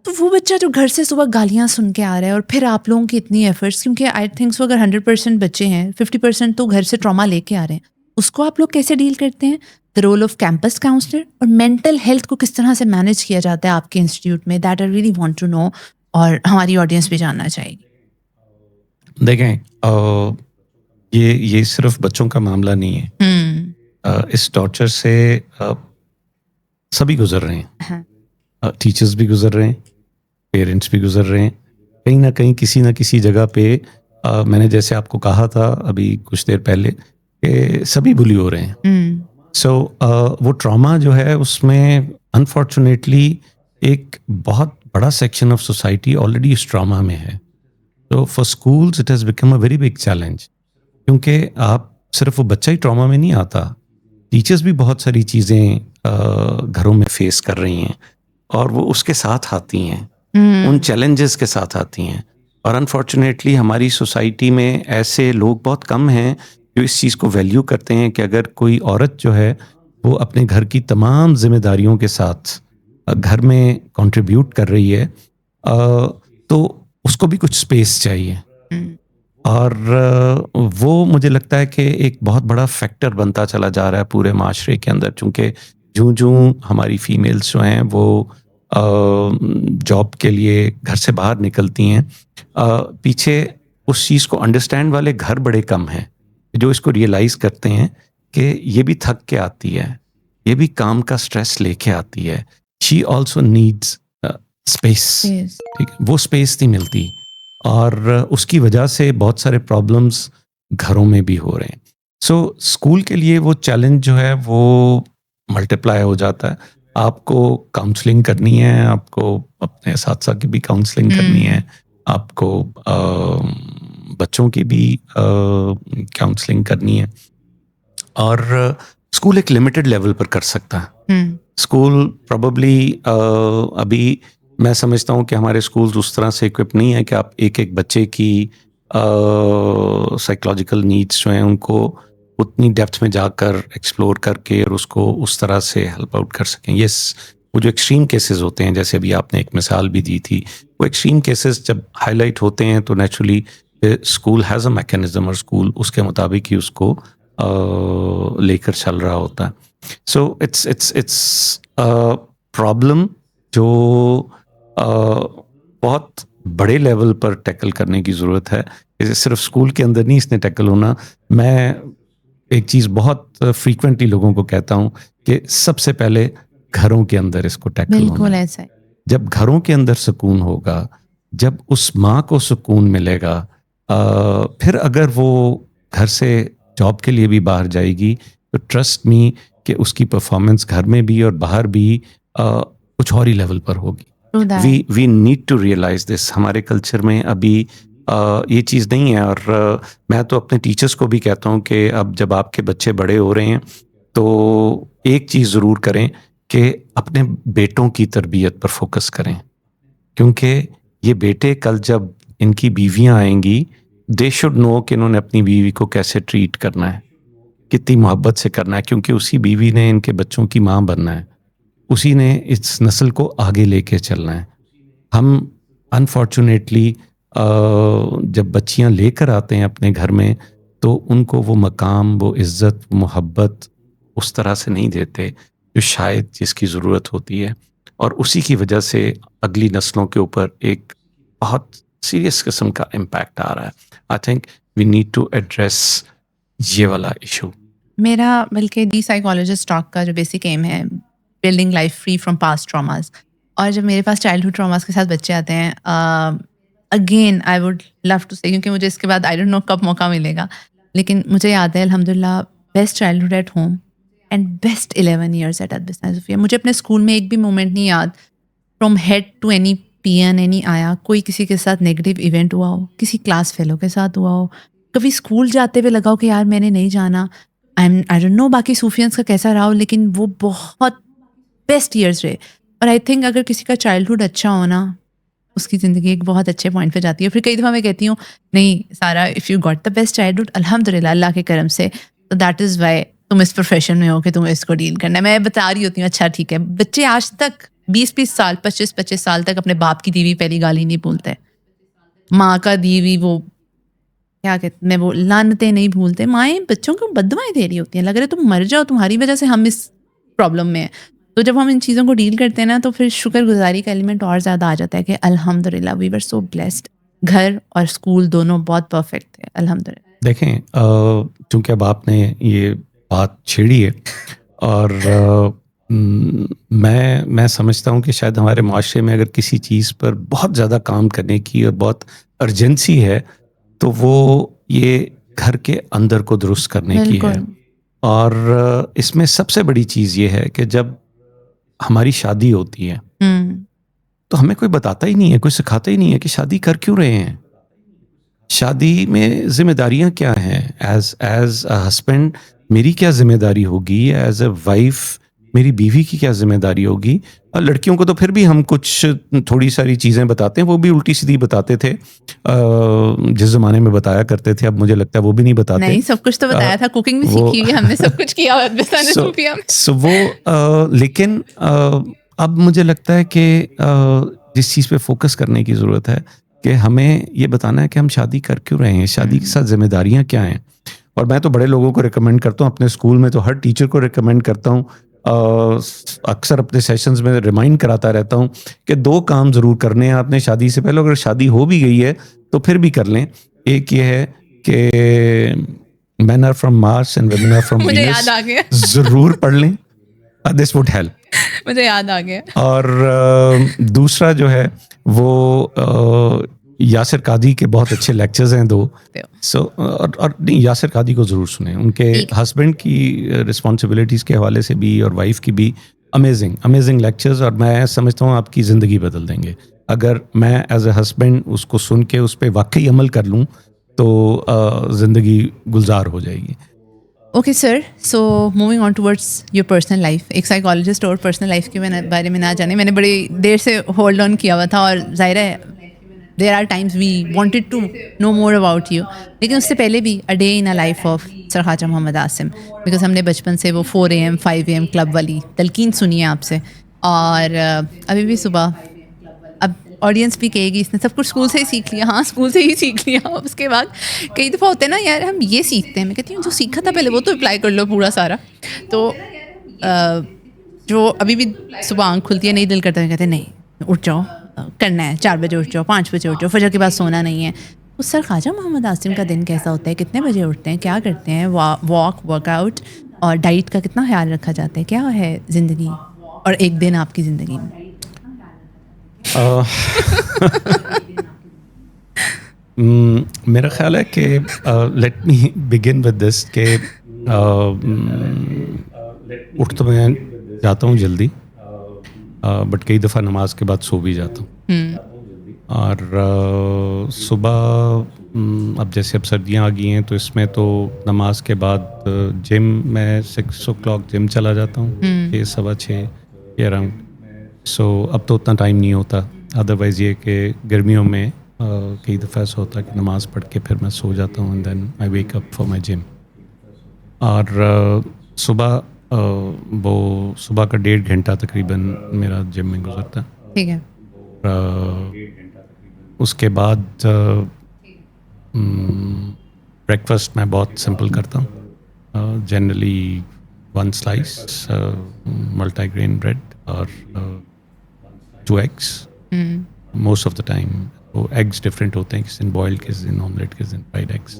تو وہ بچہ جو گھر سے صبح گالیاں سن کے آ رہا ہے, اور پھر آپ لوگوں کی اتنی ایفرٹس, کیونکہ آئی تھنک سو اگر 100% بچے ہیں, 50% تو گھر سے ٹراما لے کے آ رہے ہیں, اس کو آپ لوگ کیسے ڈیل کرتے ہیں؟ The role of campus counsellor, اور مینٹل ہیلتھ کو کس طرح سے مینیج کیا جاتا ہے آپ کے انسٹیٹیوٹ میں, that I really want to know, اور ہماری آڈینس بھی جاننا چاہے گی. دیکھیں, یہ صرف بچوں کا معاملہ نہیں ہے. اس ٹارچر سے سبھی گزر رہے ہیں, ٹیچرز بھی گزر رہے ہیں, پیرنٹس بھی گزر رہے ہیں. کہیں نہ کہیں کسی نہ کسی جگہ پہ میں نے جیسے آپ کو کہا تھا ابھی کچھ دیر پہلے کہ سبھی بلی ہو رہے ہیں. سو وہ ٹراما جو ہے اس میں انفارچونیٹلی ایک بہت بڑا سیکشن آف سوسائٹی آلریڈی اس ٹراما میں ہے. تو for schools it has become a very big challenge, کیونکہ آپ صرف وہ بچہ ہی ٹراما میں نہیں آتا, ٹیچرز بھی بہت ساری چیزیں گھروں میں فیس کر رہی ہیں, اور وہ اس کے ساتھ آتی ہیں, ان چیلنجز کے ساتھ آتی ہیں. اور انفارچونیٹلی ہماری سوسائٹی میں ایسے لوگ بہت کم ہیں جو اس چیز کو ویلیو کرتے ہیں کہ اگر کوئی عورت جو ہے وہ اپنے گھر کی تمام ذمہ داریوں کے ساتھ گھر میں کنٹریبیوٹ کر رہی ہے, تو اس کو بھی کچھ سپیس چاہیے. اور وہ مجھے لگتا ہے کہ ایک بہت بڑا فیکٹر بنتا چلا جا رہا ہے پورے معاشرے کے اندر, چونکہ جوں ہماری فیمیلز جو ہیں وہ جاب کے لیے گھر سے باہر نکلتی ہیں, پیچھے اس چیز کو انڈرسٹینڈ والے گھر بڑے کم ہیں جو اس کو ریئلائز کرتے ہیں کہ یہ بھی تھک کے آتی ہے, یہ بھی کام کا سٹریس لے کے آتی ہے. شی آلسو نیڈز اسپیس, ٹھیک ہے, وہ اسپیس نہیں ملتی, اور اس کی وجہ سے بہت سارے پرابلمس گھروں میں بھی ہو رہے ہیں. سو اسکول کے لیے وہ چیلنج جو ہے وہ ملٹیپلائی ہو جاتا ہے. آپ کو کاؤنسلنگ کرنی ہے, آپ کو اپنے اساتذہ کی بھی کاؤنسلنگ کرنی ہے, آپ کو بچوں کی بھی کاؤنسلنگ کرنی ہے, اور اسکول ایک لمیٹڈ لیول پر کر سکتا ہے. اسکول پروبیبلی ابھی میں سمجھتا ہوں کہ ہمارے اسکولز اس طرح سے اکوپ نہیں ہے کہ آپ ایک ایک بچے کی سائیکولوجیکل نیڈس جو ہیں ان کو اتنی ڈیپتھ میں جا کر ایکسپلور کر کے اور اس کو اس طرح سے ہیلپ آؤٹ کر سکیں. یس, وہ جو ایکسٹریم کیسز ہوتے ہیں, جیسے ابھی آپ نے ایک مثال بھی دی تھی, وہ ایکسٹریم کیسز جب ہائی لائٹ ہوتے ہیں تو naturally school has a mechanism, اور اسکول اس کے مطابق ہی اس کو لے کر چل رہا ہوتا ہے. سو اٹس پرابلم جو بہت بڑے لیول پر ٹیکل کرنے کی ضرورت ہے. صرف اسکول کے اندر نہیں اس نے ٹیکل ہونا. میں ایک چیز بہت فریکوینٹلی لوگوں کو کہتا ہوں کہ سب سے پہلے گھروں کے اندر اس کو ٹیکل ہونا. بالکل ایسا ہے. جب گھروں کے اندر سکون ہوگا, جب اس ماں کو سکون ملے گا, پھر اگر وہ گھر سے جاب کے لیے بھی باہر جائے گی تو ٹرسٹ می کہ اس کی پرفارمنس گھر میں بھی اور باہر بھی کچھ اور ہی لیول پر ہوگی. وی نیڈ ٹو ریئلائز دس. ہمارے کلچر میں ابھی یہ چیز نہیں ہے, اور میں تو اپنے ٹیچرس کو بھی کہتا ہوں کہ اب جب آپ کے بچے بڑے ہو رہے ہیں تو ایک چیز ضرور کریں کہ اپنے بیٹوں کی تربیت پر فوکس کریں, کیونکہ یہ بیٹے کل جب ان کی بیویاں آئیں گی, دے شوڈ نو کہ انہوں نے اپنی بیوی کو کیسے ٹریٹ کرنا ہے, کتنی محبت سے کرنا ہے, کیونکہ اسی بیوی نے ان کے بچوں کی ماں بننا ہے, اسی نے اس نسل کو آگے لے کے چلنا ہے. ہم انفارچونیٹلی جب بچیاں لے کر آتے ہیں اپنے گھر میں تو ان کو وہ مقام, وہ عزت, محبت اس طرح سے نہیں دیتے جو شاید جس کی ضرورت ہوتی ہے, اور اسی کی وجہ سے اگلی نسلوں کے اوپر ایک بہت سیریس قسم کا امپیکٹ آ رہا ہے. I think we need to address یہ والا ایشو. میرا بلکہ دی سائیکالوجسٹ ٹاک کا جو بیسک ایم ہے building life free from past traumas. اور جب میرے پاس چائلڈ ہوڈ ٹراماز کے ساتھ بچے آتے ہیں, again I would love to say, کیونکہ مجھے اس کے بعد آئی ڈونٹ نو کب موقع ملے گا, لیکن مجھے یاد ہے الحمد للہ best childhood at home and best 11 years at ادبی سائنس صوفیہ. مجھے اپنے اسکول میں ایک بھی مومنٹ نہیں یاد from head to any P N any آیا کوئی کسی کے ساتھ نیگیٹو ایونٹ ہوا ہو, کسی کلاس فیلو کے ساتھ ہوا ہو, کبھی اسکول جاتے ہوئے لگا ہو کہ یار میں نے نہیں جانا. آئی ڈونٹ نو باقی صوفیانس کا کیسا رہا ہو, لیکن وہ بہت بیسٹ ایئرس رہے. اور آئی تھنک اگر کسی کا چائلڈہڈ اچھا ہونا اس کی زندگی ایک بہت اچھے پوائنٹ پہ جاتی ہے. پھر کئی دفعہ میں کہتی ہوں نہیں سارا, if you got the best childhood الحمد للہ اللہ کے کرم سے, تو دیٹ از وائی تم اس پروفیشن میں ہو کہ تمہیں اس کو ڈیل کرنا ہے. میں بتا رہی ہوتی ہوں اچھا ٹھیک ہے, بچے آج تک 20 سال 25 سال تک اپنے باپ کی دی ہوئی پہلی گالی نہیں بھولتے, ماں کا دی ہوئی وہ کیا کہتے ہیں وہ لعنتیں نہیں بھولتے. مائیں بچوں کو بددعائیں دے رہی ہوتی ہیں, لگ رہا ہے تم مر جاؤ, تمہاری وجہ سے ہم اس پرابلم میں ہیں. تو جب ہم ان چیزوں کو ڈیل کرتے ہیں نا تو پھر شکر گزاری کا ایلیمنٹ اور زیادہ آ جاتا ہے کہ الحمد للہ وی ور سو بلیسڈ. گھر اور اسکول دونوں بہت پرفیکٹ تھے الحمد للہ. دیکھیں چونکہ اب آپ نے یہ بات چھیڑی ہے, اور میں سمجھتا ہوں کہ شاید ہمارے معاشرے میں اگر کسی چیز پر بہت زیادہ کام کرنے کی اور بہت ارجنسی ہے تو وہ یہ گھر کے اندر کو درست کرنے کی ہے. اور اس میں سب سے بڑی چیز یہ ہے کہ جب ہماری شادی ہوتی ہے تو ہمیں کوئی بتاتا ہی نہیں ہے, کوئی سکھاتا ہی نہیں ہے کہ شادی کر کیوں رہے ہیں, شادی میں ذمہ داریاں کیا ہیں. ایز اے ہسبینڈ میری کیا ذمہ داری ہوگی, ایز اے وائف میری بیوی کی کیا ذمہ داری ہوگی. اور لڑکیوں کو تو پھر بھی ہم کچھ تھوڑی ساری چیزیں بتاتے ہیں, وہ بھی الٹی سیدھی بتاتے تھے جس زمانے میں بتایا کرتے تھے. اب مجھے لگتا ہے وہ بھی نہیں بتاتے. نہیں, سب کچھ تو بتایا تھا, کوکنگ بھی سیکھی ہوئی ہم نے, سب کچھ کیا وہ لیکن اب مجھے لگتا ہے کہ جس چیز پہ فوکس کرنے کی ضرورت ہے کہ ہمیں یہ بتانا ہے کہ ہم شادی کر کیوں رہے ہیں, شادی کے ساتھ ذمہ داریاں کیا ہیں. اور میں تو بڑے لوگوں کو ریکمینڈ کرتا ہوں, اپنے اسکول میں تو ہر ٹیچر کو ریکمینڈ کرتا ہوں, اکثر اپنے سیشنز میں ریمائنڈ کراتا رہتا ہوں کہ 2 کام ضرور کرنے ہیں آپ نے شادی سے پہلے. اگر شادی ہو بھی گئی ہے تو پھر بھی کر لیں. ایک یہ ہے کہ men are from Mars and women are from Venus, ضرور پڑھ لیں, دس وڈ ہیلپ. مجھے یاد آ گیا. اور دوسرا جو ہے وہ یاسر قادری کے بہت اچھے لیکچرز ہیں 2. سو اور نہیں, یاسر قادری کو ضرور سنیں, ان کے ہسبینڈ کی رسپانسبلٹیز کے حوالے سے بھی اور وائف کی بھی امیزنگ لیکچرز. اور میں سمجھتا ہوں آپ کی زندگی بدل دیں گے اگر میں ایز اے ہسبینڈ اس کو سن کے اس پہ واقعی عمل کر لوں تو زندگی گلزار ہو جائے گی. Okay sir, so moving on towards your personal life. ایک سائیکالوجسٹ اور پرسنل لائف کے بارے میں نہ جانے, میں نے بڑی دیر سے ہولڈ آن کیا ہوا تھا, اور ظاہر ہے there are times we wanted to know more about you, لیکن اس سے پہلے بھی a day in a life of sir Khwaja Muhammad Asim, because ہم نے بچپن سے وہ 4 AM 5 AM کلب والی تلقین سنی ہے آپ سے, اور ابھی بھی صبح. اب آڈینس بھی کہے گی اس نے سب کچھ اسکول سے ہی سیکھ لیا. ہاں اسکول سے ہی سیکھ لیا. اس کے بعد کئی دفعہ ہوتے ہیں نا یار ہم یہ سیکھتے ہیں, میں کہتی ہوں جو سیکھا تھا پہلے وہ تو اپلائی کر لو پورا سارا. تو جو ابھی بھی صبح آنکھ کھلتی ہے نہیں دل کرتا ہے, کہتے ہیں نہیں اٹھ جاؤ, کرنا ہے, 4 بجے اٹھ جاؤ, 5 بجے اٹھ جاؤ, فجر کے بعد سونا نہیں ہے. اس سر خواجہ محمد عاصم کا دن کیسا ہوتا ہے, کتنے بجے اٹھتے ہیں, کیا کرتے ہیں, ورک آؤٹ اور ڈائٹ کا کتنا خیال رکھا جاتا ہے, کیا ہے زندگی اور ایک دن آپ کی زندگی میں؟ میرا خیال ہے کہ let me begin with this کہ اٹھ تو میں جاتا ہوں جلدی, بٹ کئی دفعہ نماز کے بعد سو بھی جاتا ہوں. اور صبح اب جیسے اب سردیاں آ گئی ہیں تو اس میں تو نماز کے بعد جم, میں 6 o'clock جم چلا جاتا ہوں, 6 سوا 6 کے اراؤنڈ. سو اب تو اتنا ٹائم نہیں ہوتا, ادروائز یہ کہ گرمیوں میں کئی دفعہ ایسا ہوتا ہے کہ نماز پڑھ کے پھر میں سو جاتا ہوں, and then I wake up for my gym. اور صبح وہ صبح کا 1.5 گھنٹہ تقریباً میرا جم میں گزرتا ہے. ٹھیک ہے. اس کے بعد بریکفاسٹ میں بہت سمپل کرتا ہوں, generally 1 slice multi grain bread اور 2 eggs most of the time. وہ ایگز ڈفرینٹ ہوتے ہیں, کسی دن بوائلڈ, کسی دن آملیٹ, کسی دن fried eggs.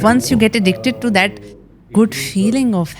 once you get addicted to that good feeling of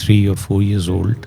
3 or 4 years old.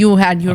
you had your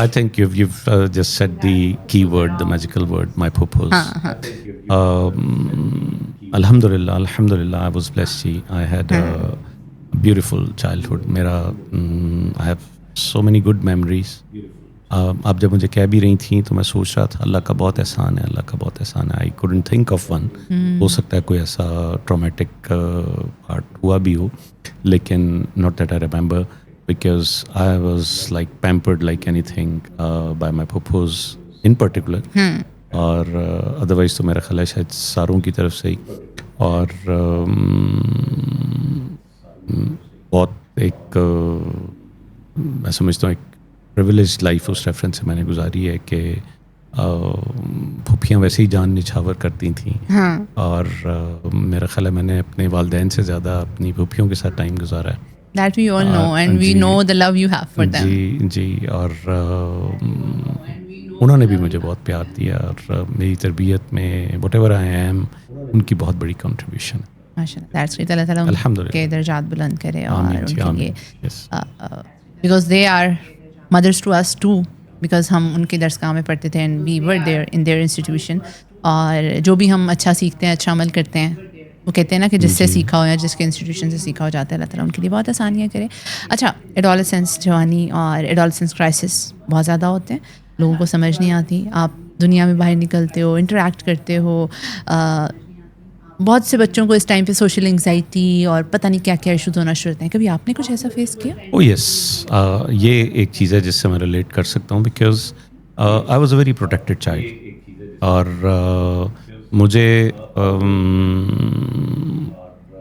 I think you've just said the key word, the magical word, my pupus. Alhamdulillah, I was blessed ji. I had a beautiful childhood. I have so many good memories. آپ جب مجھے کہہ بھی رہی تھیں تو میں سوچ رہا تھا اللہ کا بہت احسان ہے. I couldn't think of one. ہو سکتا ہے کوئی ایسا ٹرامیٹک پارٹ ہوا بھی ہو, لیکن not that I remember, because I was like pampered like anything by my pupus in particular. اور ادروائز تو میرا خیال ہے شاید ساروں کی طرف سے ہی. اور بہت ایک میں سمجھتا ہوں ایک پریویلیج لائف اس ریفرنس سے میں نے گزاری ہے کہ پھوپھیاں ویسے ہی جان نچھاور کرتی تھیں, اور میرا خیال ہے میں نے اپنے والدین سے زیادہ اپنی پھوپھیوں کے ساتھ ٹائم گزارا ہے. That we all know, and we know the love you have for them. جی اور انہوں نے بھی مجھے بہت پیار دیا, اور میری تربیت میں واٹ ایور آئی ایم ان کی بہت بڑی کنٹریبیوشن ہے. ماشاءاللہ, that's great. اللہ تعالیٰ الحمدللہ کے درجات بلند کرے, اور ان کے لیے Yes. because they are mothers to us too, because ہم ان کے درس گاہ میں پڑھتے تھے and we were there in their institution. اور جو بھی ہم اچھا سیکھتے ہیں, اچھا عمل کرتے ہیں, وہ کہتے ہیں نا کہ جس سے سیکھا ہو یا جس کے انسٹیٹیوشن سے سیکھا ہو جاتا ہے, اللہ تعالیٰ ان کے لیے بہت آسانیاں کرے. اچھا, ایڈولسنس, جوانی اور ایڈولسنس کرائسس بہت زیادہ ہوتے ہیں, لوگوں کو سمجھ نہیں آتی. آپ دنیا میں باہر نکلتے ہو, انٹریکٹ کرتے ہو, بہت سے بچوں کو اس ٹائم پہ سوشل انگزائٹی اور پتہ نہیں کیا کیا ایشوز ہونا شروع ہوتے ہیں. کبھی آپ نے کچھ ایسا فیس کیا؟ او یس, یہ ایک چیز ہے جس سے میں ریلیٹ کر سکتا ہوں, because I was a very protected child, اور مجھے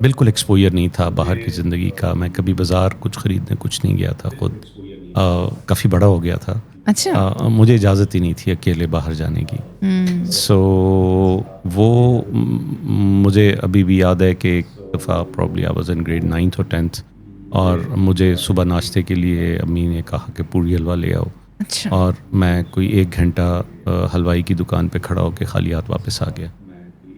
بالکل ایکسپوجر نہیں تھا باہر کی زندگی کا. میں کبھی بازار کچھ خریدنے کچھ نہیں گیا تھا, خود کافی بڑا ہو گیا تھا. اچھا, مجھے اجازت ہی نہیں تھی اکیلے باہر جانے کی. سو وہ مجھے ابھی بھی یاد ہے کہ ایک دفعہ probably I was in grade 9th اور 10th, اور مجھے صبح ناشتے کے لیے امی نے کہا کہ پوری حلوہ لے آؤ, اور میں کوئی 1 گھنٹہ حلوائی کی دکان پہ کھڑا ہو کے خالی ہاتھ واپس آ گیا,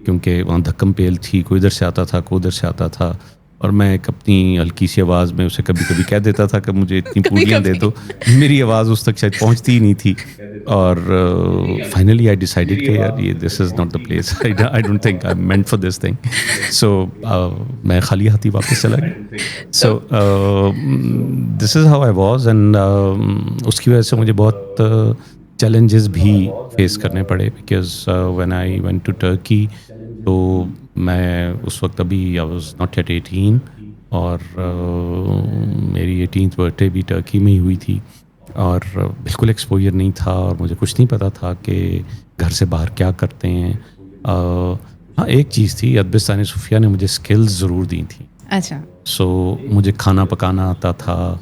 کیونکہ وہاں دھکم پیل تھی, کوئی ادھر سے آتا تھا کوئی ادھر سے آتا تھا, اور میں ایک اپنی ہلکی سی آواز میں اسے کبھی کبھی کہہ دیتا تھا کہ مجھے اتنی پوریاں دے دو. میری آواز اس تک شاید پہنچتی ہی نہیں تھی, اور فائنلی آئی ڈیسائیڈیڈ کہ یار یہ this is not the place, I don't think I am meant for this thing. So میں خالی ہاتھی واپس چلا گیا. So this is how I was, and اس کی وجہ سے مجھے بہت چیلنجز بھی فیس کرنے پڑے, because when I went to Turkey, تو میں اس وقت ابھی آئی واز ناٹ ایٹ 18, اور میری 18th برتھ ڈے بھی ٹرکی میں ہی ہوئی تھی, اور بالکل ایکسپوجر نہیں تھا, اور مجھے کچھ نہیں پتہ تھا کہ گھر سے باہر کیا کرتے ہیں. ہاں ایک چیز تھی, ادبستان صوفیہ نے مجھے اسکلز ضرور دی تھیں. اچھا, سو مجھے کھانا پکانا آتا تھا,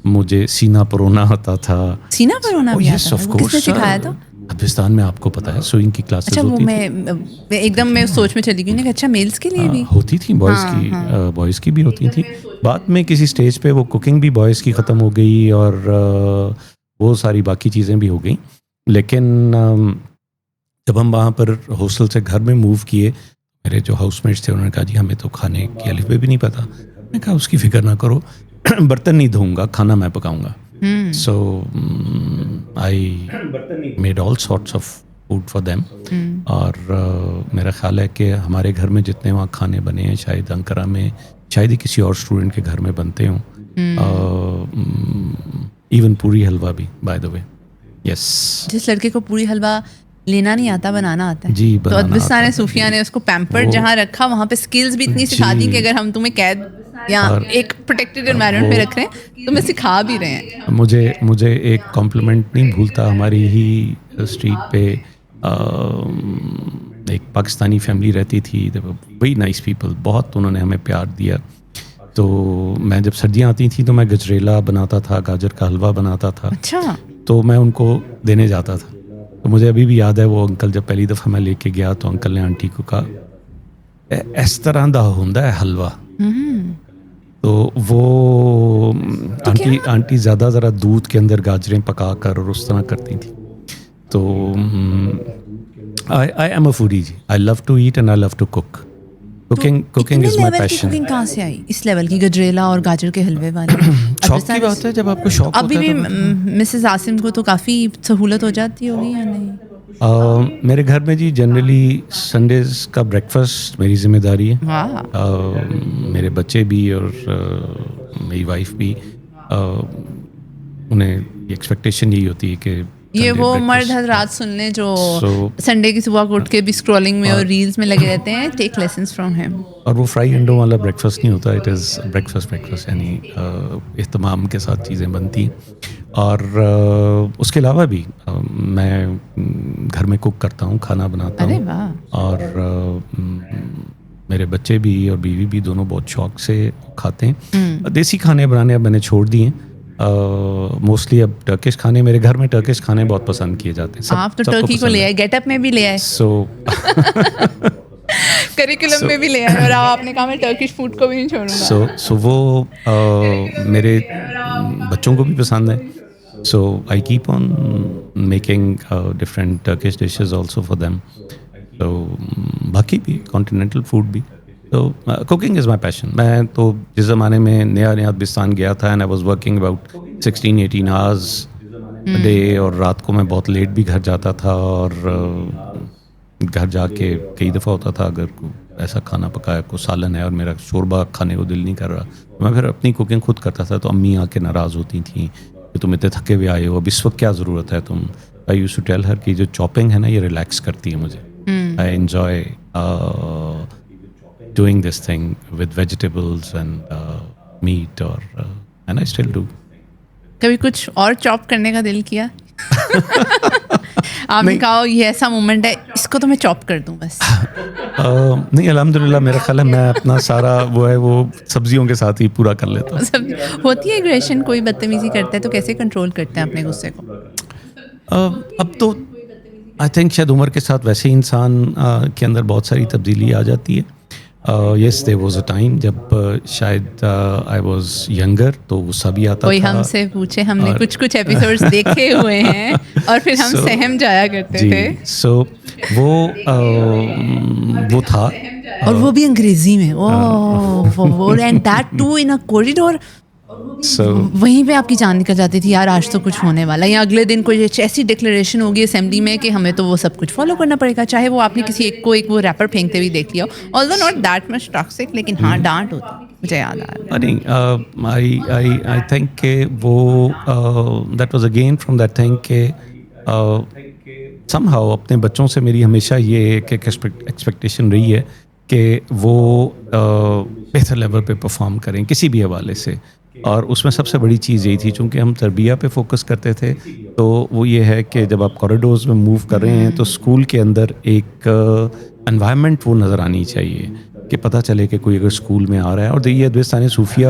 مجھے سینہ پرونا آتا تھا. سینہ پرونا بھی آتا تھا؟ کس نے سکھایا تھا؟ ادبستان میں آپ کو پتہ ہے سوئنگ کی کلاسز ہوتی تھیں. اچھا, وہ میں ایک دم میں سوچ میں چلی گئی کہ اچھا میلز کے لیے بھی ہوتی تھیں, بوائز کی بھی ہوتی تھیں. بعد میں کسی اسٹیج پہ وہ کوکنگ بھی بوائز کی ختم ہو گئی, اور وہ ساری باقی چیزیں بھی ہو گئیں. لیکن جب ہم وہاں پر ہاسٹل سے گھر میں موو کیے, میرے جو ہاؤس میٹس تھے انہوں نے کہا جی ہمیں تو کھانے کی الف بے بھی نہیں پتہ. میں نے کہا اس کی فکر نہ کرو, برتن نہیں دھوؤں گا, کھانا میں پکاؤں گا. So I made all sorts of food for them. اور میرا خیال ہے کہ ہمارے گھر میں جتنے وہاں کھانے بنے ہیں شاید انکرا میں شاید ہی کسی اور اسٹوڈنٹ کے گھر میں بنتے ہوں. ایون پوری حلوہ بھی بائی دا وے. یس, جس لڑکے کو پوری حلوہ لینا نہیں آتا بنانا آتا ہے. جی, تو ادبستان صوفیہ نے اس کو پیمپرڈ جہاں رکھا وہاں پہ اسکلز بھی اتنی سکھا دی کہ اگر ہم تمہیں قید یا ایک پروٹیکٹڈ انوائرمنٹ پہ رکھ رہے ہیں تو میں سکھا بھی رہے ہیں. مجھے ایک کمپلیمنٹ نہیں بھولتا, ہماری ہی اسٹریٹ پہ ایک پاکستانی فیملی رہتی تھی, ویری نائس پیپل, بہت انہوں نے ہمیں پیار دیا. تو میں جب سردیاں آتی تھیں تو میں گجریلا بناتا تھا, گاجر کا حلوہ بناتا تھا. اچھا, تو میں ان کو دینے جاتا تھا. تو مجھے ابھی بھی یاد ہے وہ انکل جب پہلی دفعہ میں لے کے گیا تو انکل نے آنٹی کو کہا اس طرح دا ہوندا ہے حلوہ. تو وہ آنٹی زیادہ ذرا دودھ کے اندر گاجریں پکا کر اور اس طرح کرتی تھیں. تو I am a foodie جی. I love to eat and I love to cook. Cooking is my passion. Cooking کہاں سے آئی اس لیول کی, گجریلا اور گاجر کے حلوے والی؟ شوق کی بات ہے, جب آپ کو شوق ہوتا ہے. ابھی بھی مسز عاصم کو تو کافی سہولت ہو جاتی ہوگی یا نہیں؟ میرے گھر میں جی جنرلی سنڈیز کا بریکفاسٹ میری ذمہ داری ہے. واہ. میرے بچے بھی اور میری وائف بھی, انہیں ایکسپیکٹیشن یہی ہوتی ہے کہ یہ وہ مرد حضرات سن لیں جو سو سنڈے کی صبح کو اٹھ کے بھی اسکرولنگ میں اور ریلز میں لگے رہتے ہیں. Take lessons from him. اور وہ فرائی انڈوں والا بریکفاسٹ نہیں ہوتا, اٹ از بریکفاسٹ یعنی اہتمام کے ساتھ چیزیں بنتی ہیں. اور اس کے علاوہ بھی میں گھر میں کوک کرتا ہوں, کھانا بناتا ارے ہوں. واہ. اور میرے بچے بھی اور بیوی بھی دونوں بہت شوق سے کھاتے ہیں. دیسی کھانے بنانے اب میں نے چھوڑ دیے ہیں. موسٹلی اب ٹرکش کھانے, میرے گھر میں ٹرکش کھانے بہت پسند کیے جاتے ہیں. آپ تو ٹرکی کو لے آئے, گیٹ اپ میں بھی لے آئے, سو کریکولم میں بھی لے آئے, اور آپ نے کہا میں ٹرکش فوڈ کو بھی نہیں چھوڑوں گا. سو وہ میرے بچوں کو بھی پسند ہے. So I keep on making different Turkish dishes also for them. تو باقی بھی کانٹیننٹل فوڈ بھی. تو کوکنگ از مائی پیشن. میں تو جس زمانے میں نیا ازبکستان گیا تھا, and I was working about 16-18 hours a day, اور رات کو میں بہت لیٹ بھی گھر جاتا تھا, اور گھر جا کے کئی دفعہ ہوتا تھا اگر کوئی ایسا کھانا پکایا, کوئی سالن ہے اور میرا شوربہ کھانے کو دل نہیں کر رہا, میں پھر اپنی کوکنگ خود کرتا تھا. تو امی آ کے ناراض ہوتی تھیں کہ تم اتنے تھکے ہوئے آئے ہو, اب اس وقت کیا ضرورت ہے تم. I used to tell her کہ جو چاپنگ ہے نا یہ ریلیکس کرتی ہے مجھے. I enjoy doing this thing with vegetables and meat, and I still do. کبھی کچھ اور چاپ کرنے کا دل کیا؟ آپ نے کہا یہ ایسا مومنٹ ہے اس کو تو میں چاپ کر دوں بس. نہیں, الحمدللہ میرا خیال ہے میں اپنا سارا وہ ہے وہ سبزیوں کے ساتھ ہی پورا کر لیتا ہوں. ہوتی ہے ایگریشن, کوئی بدتمیزی کرتا ہے تو کیسے کنٹرول کرتے ہیں اپنے غصے کو؟ اب تو آئی تھنک شاید عمر کے ساتھ ویسے ہی انسان کے اندر بہت ساری تبدیلی آ جاتی ہے. یس دیر واز اے ٹائم جب شاید آئی واز ینگر تو غصہ بھی آتا تھا. کوئی ہم سے پوچھے, ہم نے کچھ ایپیسوڈز دیکھے ہوئے ہیں اور پھر ہم سہم جایا کرتے تھے. سو وہ تھا, اور وہ بھی انگریزی میں, and that too in a corridor. وہیں پہ آپ کی جان نکل جاتی تھی یار آج تو کچھ ہونے والا, یا اگلے دن کوئی ایسی ڈکلیریشن ہوگی اسمبلی میں کہ ہمیں تو وہ سب کچھ فالو کرنا پڑے گا, چاہے وہ آپ نے کسی ایک کو ایک وہ ریپر پھینکتے ہوئے دیکھ لیا ہو, although not that much toxic, لیکن ہاں ڈانٹ ہوتی, مجھے یاد آ رہا ہے. نہیں, آئی تھنک کہ وہ that was again from that thing کہ سم ہاؤ اپنے بچوں سے میری ہمیشہ یہ ایک ایکسپیکٹیشن رہی ہے کہ وہ بہتر لیول پہ پرفارم کریں کسی بھی حوالے سے. اور اس میں سب سے بڑی چیز یہی تھی, چونکہ ہم تربیہ پہ فوکس کرتے تھے, تو وہ یہ ہے کہ جب آپ کوریڈورز میں موو کر رہے ہیں تو اسکول کے اندر ایک انوائرمنٹ وہ نظر آنی چاہیے کہ پتہ چلے کہ کوئی اگر اسکول میں آ رہا ہے. اور یہ ازبکستان صوفیہ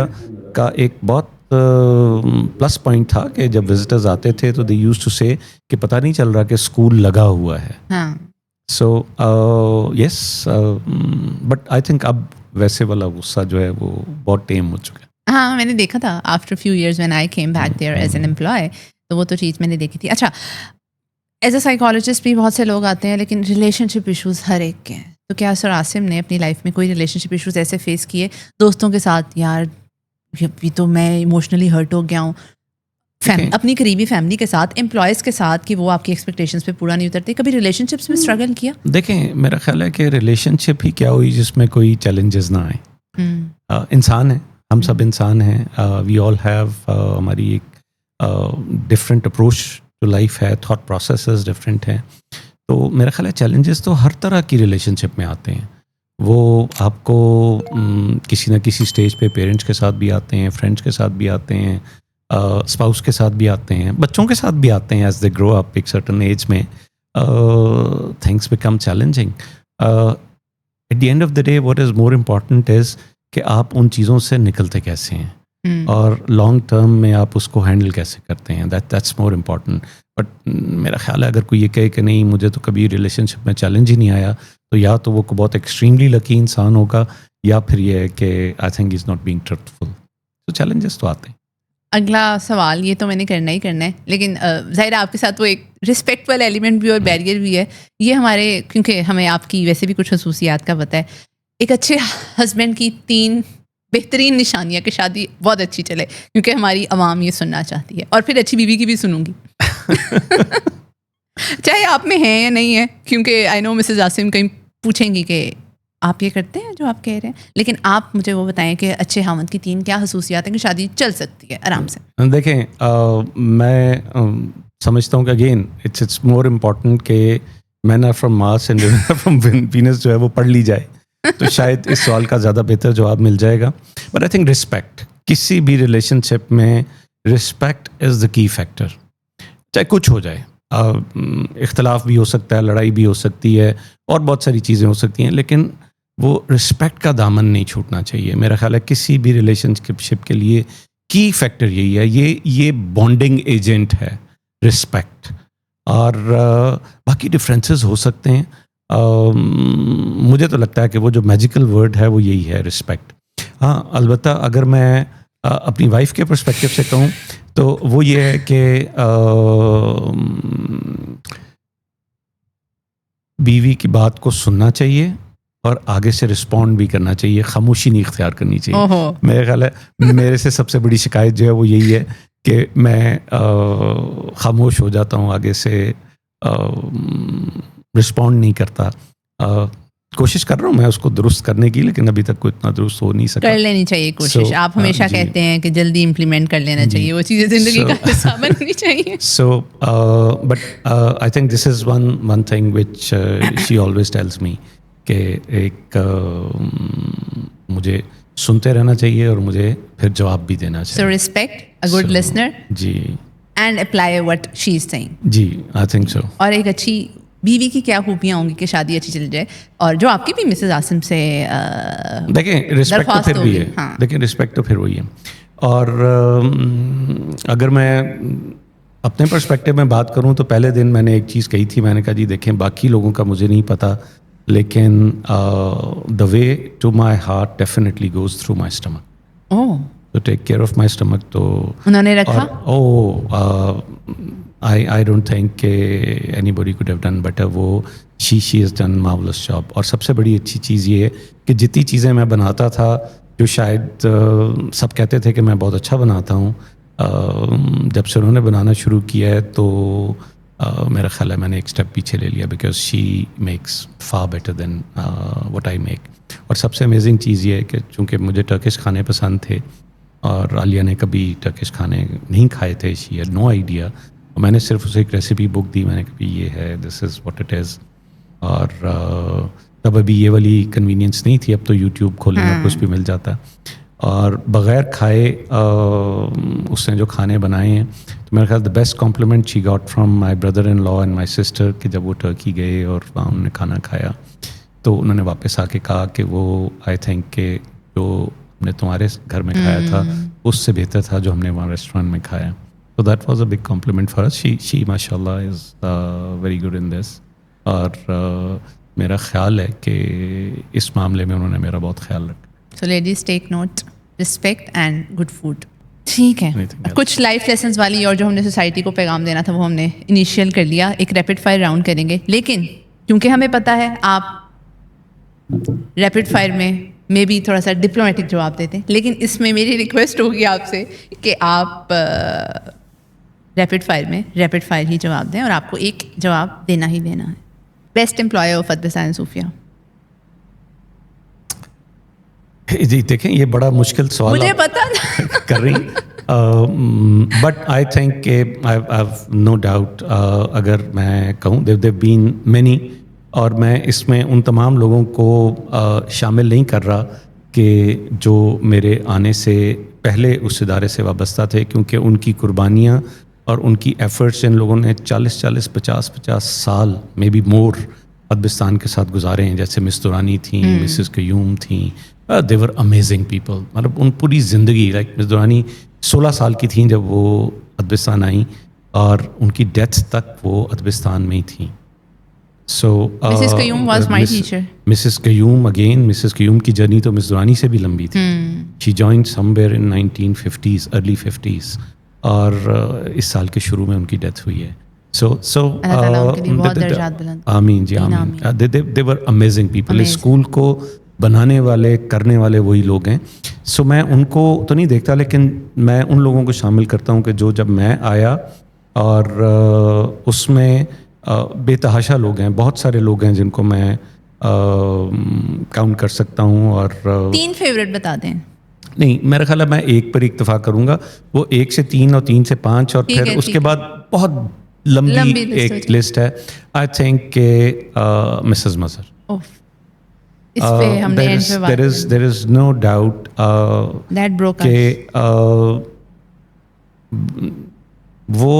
کا ایک بہت پلس پوائنٹ تھا کہ جب وزٹرز آتے تھے تو دے یوز ٹو سے کہ پتہ نہیں چل رہا کہ اسکول لگا ہوا ہے. سو یس, بٹ آئی تھنک اب ویسے والا غصہ جو ہے وہ بہت ٹیم ہو چکا ہے. ہاں, میں نے دیکھا تھا after few years when I came back there as an employee, تو وہ تو چیز میں نے دیکھی تھی. اچھا, ایز اے سائیکالوجسٹ بھی بہت سے لوگ آتے ہیں, لیکن ریلیشن شپ ایشوز ہر ایک کے ہیں. تو کیا سر عاصم نے اپنی لائف میں کوئی ریلیشن شپ ایشوز ایسے فیس کیے دوستوں کے ساتھ, یار ابھی تو میں ایموشنلی ہرٹ ہو گیا ہوں, اپنی قریبی فیملی کے ساتھ, امپلائیز کے ساتھ, کہ وہ آپ کی ایکسپیکٹیشنز پہ پورا نہیں اترتے, کبھی ریلیشن شپس میں اسٹرگل کیا؟ دیکھیں, میرا خیال ہے کہ ریلیشن شپ ہی کیا ہوئی جس میں کوئی چیلنجز نہ آئیں. انسان ہے, ہم سب انسان ہیں, وی آل ہیو ہماری ایک ڈفرینٹ اپروچ ٹو لائف ہے, تھاٹ پروسیسز ڈفرینٹ ہیں. تو میرا خیال ہے چیلنجز تو ہر طرح کی ریلیشن شپ میں آتے ہیں. وہ آپ کو کسی نہ کسی اسٹیج پہ پیرنٹس کے ساتھ بھی آتے ہیں, فرینڈس کے ساتھ بھی آتے ہیں, اسپاؤس کے ساتھ بھی آتے ہیں, بچوں کے ساتھ بھی آتے ہیں. ایز دے گرو اپ ایک سرٹن ایج میں things become challenging. At the end of the day what is more important is کہ آپ ان چیزوں سے نکلتے کیسے ہیں, اور لانگ ٹرم میں آپ اس کو ہینڈل کیسے کرتے ہیں. That's more important. بٹ میرا خیال ہے اگر کوئی یہ کہے کہ نہیں مجھے تو کبھی ریلیشن شپ میں چیلنج ہی نہیں آیا, تو یا تو وہ بہت ایکسٹریملی لکی انسان ہوگا, یا پھر یہ ہے کہ I think is not being truthful. تو چیلنجز تو آتے ہیں. اگلا سوال, یہ تو میں نے کرنا ہی کرنا ہے, لیکن ظاہر آپ کے ساتھ وہ ایک رسپیکٹ والا ایلیمنٹ بھی اور بیریئر بھی ہے. یہ ہمارے, کیونکہ ہمیں آپ کی ویسے بھی کچھ خصوصیات کا پتہ ہے, ایک اچھے ہسبینڈ کی 3 بہترین نشانیاں کہ شادی بہت اچھی چلے, کیونکہ ہماری عوام یہ سننا چاہتی ہے, اور پھر اچھی بیوی کی بھی سنوں گی. چاہے آپ میں ہے یا نہیں ہے, کیونکہ آئی نو مسز عاصم کہیں پوچھیں گی کہ آپ یہ کرتے ہیں جو آپ کہہ رہے ہیں, لیکن آپ مجھے وہ بتائیں کہ اچھے خاوند کی 3 کیا خصوصیات ہیں کہ شادی چل سکتی ہے آرام سے. دیکھیں میں سمجھتا ہوں کہ اگین اٹس مور امپورٹنٹ کہ men are from Mars and from Venus جو ہے وہ پڑھ لی جائے, تو شاید اس سوال کا زیادہ بہتر جواب مل جائے گا. بٹ آئی تھنک رسپیکٹ, کسی بھی ریلیشن شپ میں رسپیکٹ از دا کی فیکٹر. چاہے کچھ ہو جائے, اختلاف بھی ہو سکتا ہے, لڑائی بھی ہو سکتی ہے, اور بہت ساری چیزیں ہو سکتی ہیں, لیکن وہ رسپیکٹ کا دامن نہیں چھوٹنا چاہیے. میرا خیال ہے کسی بھی ریلیشن شپ کے لیے کی فیکٹر یہی ہے, یہ بانڈنگ ایجنٹ ہے رسپیکٹ. اور باقی ڈفرینسز ہو سکتے ہیں, مجھے تو لگتا ہے کہ وہ جو میجیکل ورڈ ہے وہ یہی ہے, رسپیکٹ. ہاں البتہ اگر میں اپنی وائف کے پرسپیکٹیو سے کہوں تو وہ یہ ہے کہ بیوی کی بات کو سننا چاہیے اور آگے سے رسپونڈ بھی کرنا چاہیے, خاموشی نہیں اختیار کرنی چاہیے. میرے خیال ہے میرے سے سب سے بڑی شکایت جو ہے وہ یہی ہے کہ میں خاموش ہو جاتا ہوں, آگے سے رسپونڈ نہیں کرتا. کوشش کر رہا ہوں میں اس کو درست کرنے کی, لیکن ابھی تک کوئی اتنا درست ہو نہیں سکا. کر لینی چاہیے کوشش. آپ ہمیشہ کہتے ہیں کہ جلدی امپلیمنٹ کر لینا چاہیے, وہ چیزیں زندگی کا حصہ بننی چاہیے. So but I think this is one thing which she always tells me کہ ایک مجھے سنتے رہنا چاہیے اور مجھے پھر جواب بھی دینا چاہیے. So respect, a good listener, جی, and apply what she is saying. جی آئی تھنک سو. اور ایک اچھی بیوی کی کیا خوبیاں ہوں گی کہ شادی اچھی چل جائے, اور جو آپ کی بھی مسز عاصم سے دیکھیں رسپیکٹ تو پھر بھی ہے, دیکھیں رسپیکٹ تو پھر وہی ہے. اور اگر میں اپنے پرسپیکٹیو میں بات کروں تو پہلے دن میں نے ایک چیز کہی تھی, میں نے کہا جی دیکھیں باقی لوگوں کا مجھے نہیں پتہ, لیکن the way to my heart definitely goes through my stomach. تو take care of my stomach. تو انہوں نے رکھا. I don't think anybody could have done better. وہ she has done marvelous job. اور سب سے بڑی اچھی چیز یہ ہے کہ جتنی چیزیں میں بناتا تھا جو شاید سب کہتے تھے کہ میں بہت اچھا بناتا ہوں, جب سے انہوں نے بنانا شروع کیا ہے تو میرا خیال ہے میں نے ایک اسٹیپ پیچھے لے لیا, because she makes far better than what I make. اور سب سے امیزنگ چیز یہ ہے کہ چونکہ مجھے ٹرکش کھانے پسند تھے اور عالیہ نے کبھی ٹرکش کھانے نہیں کھائے تھے, she had no idea. میں نے صرف اسے ایک ریسیپی بک دی, میں نے کہا یہ ہے, دس از واٹ اٹ از. اور تب ابھی یہ والی کنوینئنس نہیں تھی, اب تو یوٹیوب کھولنے میں کچھ بھی مل جاتا ہے. اور بغیر کھائے اس نے جو کھانے بنائے ہیں, تو میرے خیال the best complement she got from my brother in law and my sister, کہ جب وہ ٹرکی گئے اور وہاں انہوں نے کھانا کھایا تو انہوں نے واپس آ کے کہا کہ وہ آئی تھنک کہ جو ہم نے تمہارے گھر میں کھایا تھا اس سے بہتر تھا جو ہم نے وہاں ریسٹورینٹ میں کھایا. So that was a big compliment for us. She mashallah is very good in this. اور میرا خیال ہے کہ اس معاملے میں انہوں نے میرا بہت خیال رکھا. So ladies take note, respect and good food. ٹھیک ہے, کچھ لائف لیسنس والی اور جو ہم نے سوسائٹی کو پیغام دینا تھا وہ ہم نے انیشیل کر لیا. ایک ریپڈ فائر راؤنڈ کریں گے, لیکن کیونکہ ہمیں پتہ ہے آپ ریپڈ فائر میں بھی تھوڑا سا ڈپلومیٹک جواب دیتے ہیں, لیکن اس میں میری ریکویسٹ ہوگی آپ سے کہ آپ ریپڈ فائر ہی جواب دیں, اور آپ کو ایک جواب دینا ہی دینا ہے. بیسٹ امپلائر آف ادبستان اینڈ صوفیہ. جی دیکھیں یہ بڑا مشکل سوال مجھے پتا کر رہی, بٹ آئی تھنک کہ آئی ہیو نو ڈاؤٹ, اگر میں کہوں دیو بین مینی, اور میں اس میں ان تمام لوگوں کو شامل نہیں کر رہا کہ جو میرے آنے سے پہلے اس ادارے سے وابستہ تھے, کیونکہ ان کی قربانیاں اور ان کی ایفرٹس, ان لوگوں نے 40-50 سال میں بی مور ادبستان کے ساتھ گزارے ہیں. جیسے مس دورانی تھیں, مسز قیوم تھیں, دے ور امیزنگ پیپل. مطلب ان پوری زندگی, لائک مس دورانی 16 سال کی تھیں جب وہ ادبستان آئیں, اور ان کی ڈیتھ تک وہ ادبستان میں ہی تھیں. So Mrs Qayyum was my teacher. Mrs Qayyum again, Mrs Qayyum کی جرنی تو مس دورانی سے بھی لمبی تھی. She joined somewhere in 1950s, early 50s, اور اس سال کے شروع میں ان کی ڈیتھ ہوئی ہے. آمین جی آمین. دے ور امیزنگ پیپل. اس اسکول کو بنانے والے, کرنے والے وہی لوگ ہیں. سو میں ان کو تو نہیں دیکھتا, لیکن میں ان لوگوں کو شامل کرتا ہوں کہ جو جب میں آیا اور اس میں بے تحاشا لوگ ہیں, بہت سارے لوگ ہیں جن کو میں کاؤنٹ کر سکتا ہوں. اور 3 فیوریٹ بتا دیں. نہیں, میرا خیال ہے میں ایک پر اکتفا کروں گا, وہ 1 سے 3 اور 3 سے 5 اور پھر اس کے بعد بہت لمبی ایک لسٹ ہے. آئی تھنک کہ Mrs Mazhar, there is no doubt کہ وہ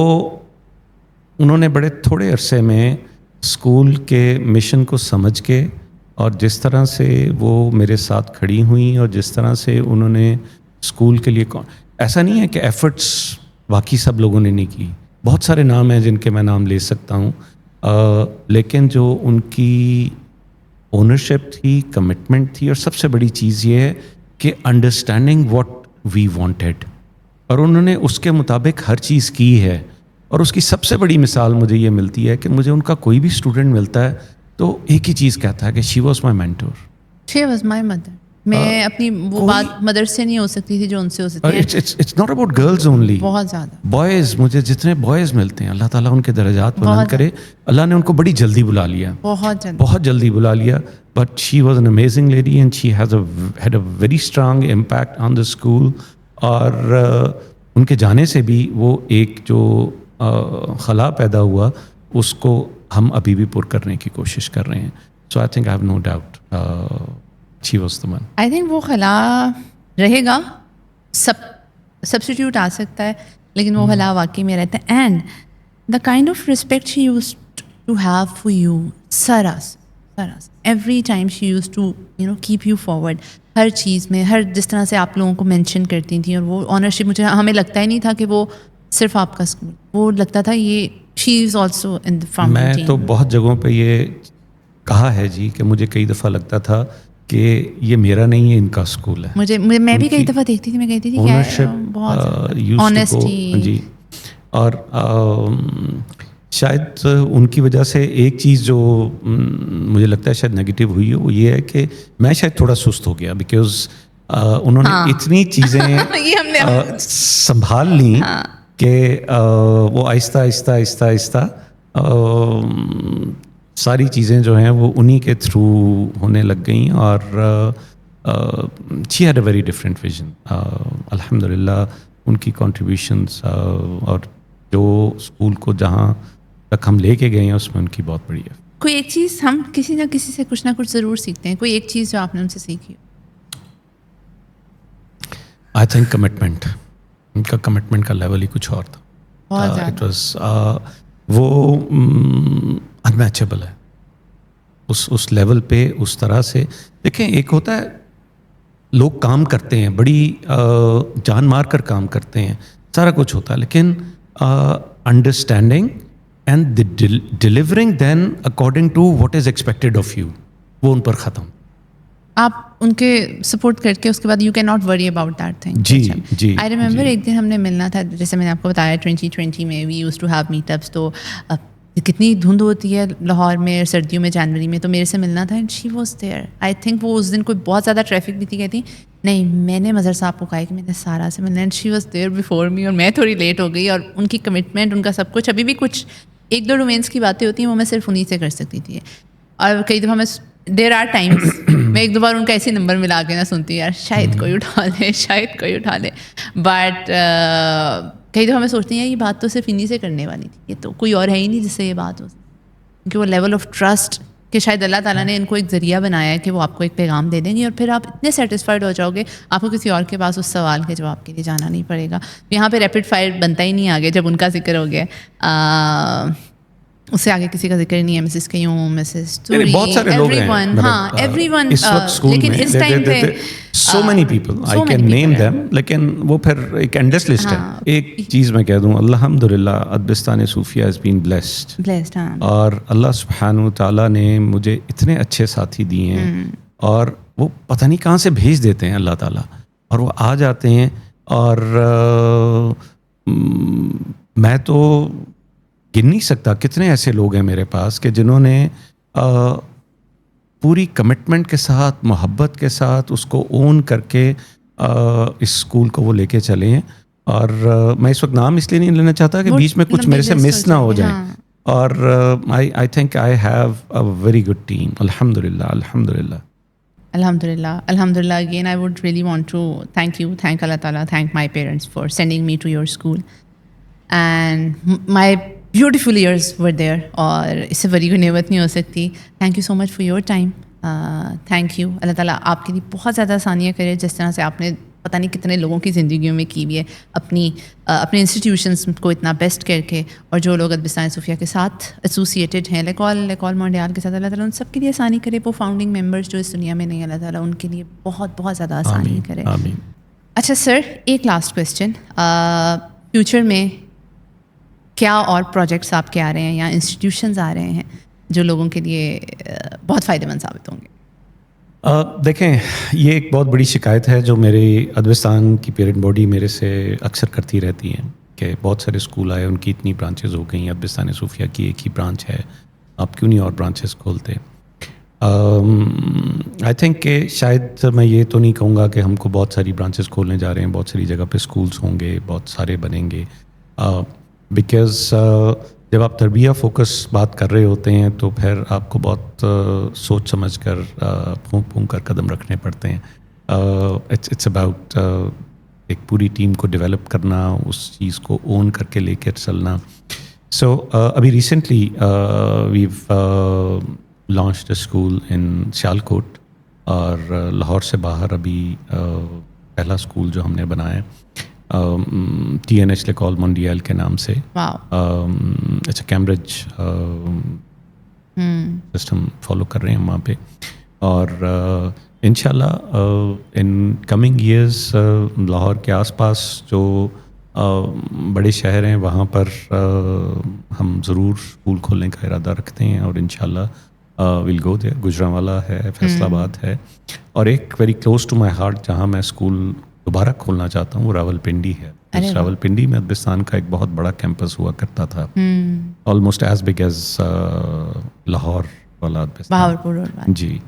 انہوں نے بڑے تھوڑے عرصے میں اسکول کے مشن کو سمجھ کے, اور جس طرح سے وہ میرے ساتھ کھڑی ہوئیں اور جس طرح سے انہوں نے اسکول کے لیے, ایسا نہیں ہے کہ ایفرٹس باقی سب لوگوں نے نہیں کی, بہت سارے نام ہیں جن کے میں نام لے سکتا ہوں, لیکن جو ان کی اونرشپ تھی, کمٹمنٹ تھی, اور سب سے بڑی چیز یہ ہے کہ انڈرسٹینڈنگ واٹ وی وانٹیڈ, اور انہوں نے اس کے مطابق ہر چیز کی ہے. اور اس کی سب سے بڑی مثال مجھے یہ ملتی ہے کہ مجھے ان کا کوئی بھی اسٹوڈنٹ ملتا ہے تو ایک ہی چیز کہتا ہے کہ she was my mentor. She was my mother. میں اپنی وہ بات مدر سے نہیں ہو سکتی تھی جو ان سے ہو سکتی ہے. It's not about girls only, بہت زیادہ بوائز. مجھے جتنے بوائز ملتے ہیں اللہ تعالیٰ ان کے درجات بلند کرے, اللہ نے ان کو بڑی جلدی بلا لیا, بہت جلدی بلا لیا. But she was an amazing lady and she had a very strong impact on the school. اور ان کے جانے سے بھی وہ ایک جو خلا پیدا ہوا اس کو ہم ابھی بھی پر کرنے کی کوشش کر رہے ہیں. So I think I have no doubt she was the one. I think وہ خلا رہے گا, سبسٹیوٹ آ سکتا ہے, لیکن وہ خلا واقعی میں رہتا ہے. And the kind of respect she used to have for you, سراس every time she used to keep you forward ہر چیز میں, ہر جس طرح سے آپ لوگوں کو مینشن کرتی تھیں. اور وہ آنرشپ مجھے ہمیں لگتا ہی نہیں تھا کہ وہ صرف آپ کا اسکول, وہ لگتا تھا یہ شی is also in the from. میں تو بہت جگہوں پہ یہ کہا ہے جی کہ مجھے کئی دفعہ لگتا تھا کہ یہ میرا نہیں ہے, ان کا اسکول ہے. میں بھی کئی دفعہ دیکھتی تھی, میں کہتی تھی اونرشپ آنیسٹی جی. اور شاید ان کی وجہ سے ایک چیز جو مجھے لگتا ہے شاید نیگیٹو ہوئی ہے وہ یہ ہے کہ میں شاید تھوڑا سست ہو گیا, بیکاز انہوں نے اتنی چیزیں سنبھال لیں کہ وہ آہستہ آہستہ آہستہ آہستہ ساری چیزیں جو ہیں وہ انہی کے تھرو ہونے لگ گئیں. اور she had a very different vision. الحمد للہ ان کی کنٹریبیوشنس اور جو اسکول کو جہاں تک ہم لے کے گئے ہیں اس میں ان کی بہت بڑی ہے. کوئی ایک چیز ہم کسی نہ کسی سے کچھ نہ کچھ ضرور سیکھتے ہیں, کوئی ایک چیز جو آپ نے ان سے سیکھی ہو؟ I think commitment. ان کا کمٹمنٹ کا لیول ہی کچھ اور تھا. اٹ واز وہ انمیچبل ہے اس لیول پہ, اس طرح سے. دیکھیں ایک ہوتا ہے لوگ کام کرتے ہیں, بڑی جان مار کر کام کرتے ہیں, سارا کچھ ہوتا ہے, لیکن understanding and delivering then according to what is expected of you, وہ ان پر ختم. آپ ان کے سپورٹ کر کے اس کے بعد you can not worry about that thing. جی آئی ریمبر ایک دن ہم نے ملنا تھا, جیسے میں نے آپ کو بتایا 2020 میں we used to have meetups. تو کتنی دھند ہوتی ہے لاہور میں سردیوں میں, جنوری میں, تو میرے سے ملنا تھا and she was there. I think وہ اس دن کوئی بہت زیادہ ٹریفک بھی تھی, کہتی نہیں میں نے مظہر صاحب کو کہا کہ میں نے سارا سے ملنا, and she was there before me. اور میں تھوڑی لیٹ ہو گئی, اور ان کی کمٹمنٹ, ان کا سب کچھ. ابھی بھی کچھ 1-2 ڈومینس کی باتیں ہوتی ہیں وہ میں صرف انہیں سے کر سکتی تھی. اور کئی دفعہ میں دیر آر ٹائمس میں 1-2 بار ان کا ایسے نمبر ملا کے نہ سنتی ہوں, یار شاید کوئی اٹھا لے. بٹ کئی دفعہ میں سوچتی ہوں یہ بات تو صرف انہیں سے کرنے والی تھی, یہ تو کوئی اور ہے ہی نہیں جس سے یہ بات ہو سکتی. کیونکہ وہ لیول آف ٹرسٹ کہ شاید اللہ تعالیٰ نے ان کو ایک ذریعہ بنایا ہے کہ وہ آپ کو ایک پیغام دے دیں گے, اور پھر آپ اتنے سیٹسفائڈ ہو جاؤ گے, آپ کو کسی اور کے پاس اس سوال کے جواب کے لیے جانا نہیں پڑے گا. یہاں پہ ریپڈ فائر بنتا ہی نہیں آگے جب ان کا ذکر ہو گیا, اس سے آگے کسی کا ذکر نہیں ہے. مسز قیوم, مسز توری, ایوری ون. ہاں ایوری ون. لیکن اس ٹائم پہ so many people I can name them, لیکن وہ پھر ایک اینڈلیس لسٹ ہے. ایک چیز میں کہہ دوں, الحمد للہ ادبستان صوفیہ ہیز بین بلیسڈ. اور اللہ سبحانہ تعالیٰ نے مجھے اتنے اچھے ساتھی دیے ہیں, اور وہ پتہ نہیں کہاں سے بھیج دیتے ہیں اللہ تعالیٰ, اور وہ آ جاتے ہیں. اور میں تو گن نہیں سکتا کتنے ایسے لوگ ہیں میرے پاس کہ جنہوں نے پوری کمٹمنٹ کے ساتھ, محبت کے ساتھ اس کو اون کر کے اس اسکول کو وہ لے کے چلے ہیں. اور میں اس وقت نام اس لیے نہیں لینا چاہتا کہ بیچ میں کچھ میرے سے مس نہ ہو جائیں. اور I think I have a very good team. Alhamdulillah, alhamdulillah. Alhamdulillah, alhamdulillah. Again, I would really want to thank you, thank Allah Ta'ala, thank my parents for sending me to your school. And my beautiful years were there, اور اس سے بڑی کوئی نعمت نہیں ہو سکتی. Thank you so much for your time. Thank you. اللہ تعالیٰ آپ کے لیے بہت زیادہ آسانیاں کرے، جس طرح سے آپ نے پتہ نہیں کتنے لوگوں کی زندگیوں میں کی ہوئی ہے اپنے انسٹیٹیوشنس کو اتنا بیسٹ کر کے، اور جو لوگ ادبستان صوفیہ کے ساتھ ایسوسیٹیڈ ہیں، لیکول مونڈیال کے ساتھ، اللہ تعالیٰ ان سب کے لیے آسانی کرے. وہ فاؤنڈنگ ممبرس جو اس دنیا میں نہیں، اللہ تعالیٰ ان کے لیے بہت بہت زیادہ آسانی کرے. آمین. اچھا سر، ایک لاسٹ کویسچن، فیوچر میں کیا اور پروجیکٹس آپ کے آ رہے ہیں یا انسٹیٹیوشنز آ رہے ہیں جو لوگوں کے لیے بہت فائدہ مند ثابت ہوں گے؟ دیکھیں، یہ ایک بہت بڑی شکایت ہے جو میرے ادبستان کی پیرنٹ باڈی میرے سے اکثر کرتی رہتی ہیں کہ بہت سارے اسکول آئے، ان کی اتنی برانچز ہو گئیں، ادبستان صوفیہ کی ایک ہی برانچ ہے، آپ کیوں نہیں اور برانچز کھولتے؟ آئی تھنک کہ شاید میں یہ تو نہیں کہوں گا کہ ہم کو بہت ساری برانچز کھولنے جا رہے ہیں، بہت ساری جگہ پہ اسکولس ہوں گے، بہت سارے بنیں گے، بیکاز جب آپ تربیہ فوکس بات کر رہے ہوتے ہیں تو پھر آپ کو بہت سوچ سمجھ کر پھونک پھونک کر قدم رکھنے پڑتے ہیں. اٹس اباؤٹ ایک پوری ٹیم کو ڈیولپ کرنا، اس چیز کو اون کر کے لے کر چلنا. سو ابھی recently we've launched a school in Sialkot, اور لاہور سے باہر ابھی پہلا اسکول جو ہم نے بنایا TNH لیکول مونڈیال کے نام سے. It's a Cambridge system follow کر رہے ہیں ہم وہاں پہ، اور انشاءاللہ ان کمنگ ایئرز لاہور کے آس پاس جو بڑے شہر ہیں وہاں پر ہم ضرور اسکول کھولنے کا ارادہ رکھتے ہیں، اور انشاءاللہ ویل گو دیئر. گجرانوالا ہے، فیصل آباد ہے، اور ایک very close to my heart جہاں میں اسکول دوبارہ کھولنا چاہتا ہوں وہ راول پنڈی ہے. راول پنڈی میں ادبستان کا ایک بہت بڑا کیمپس ہوا کرتا تھا، almost as big as Lahore والا ادبستان. جی،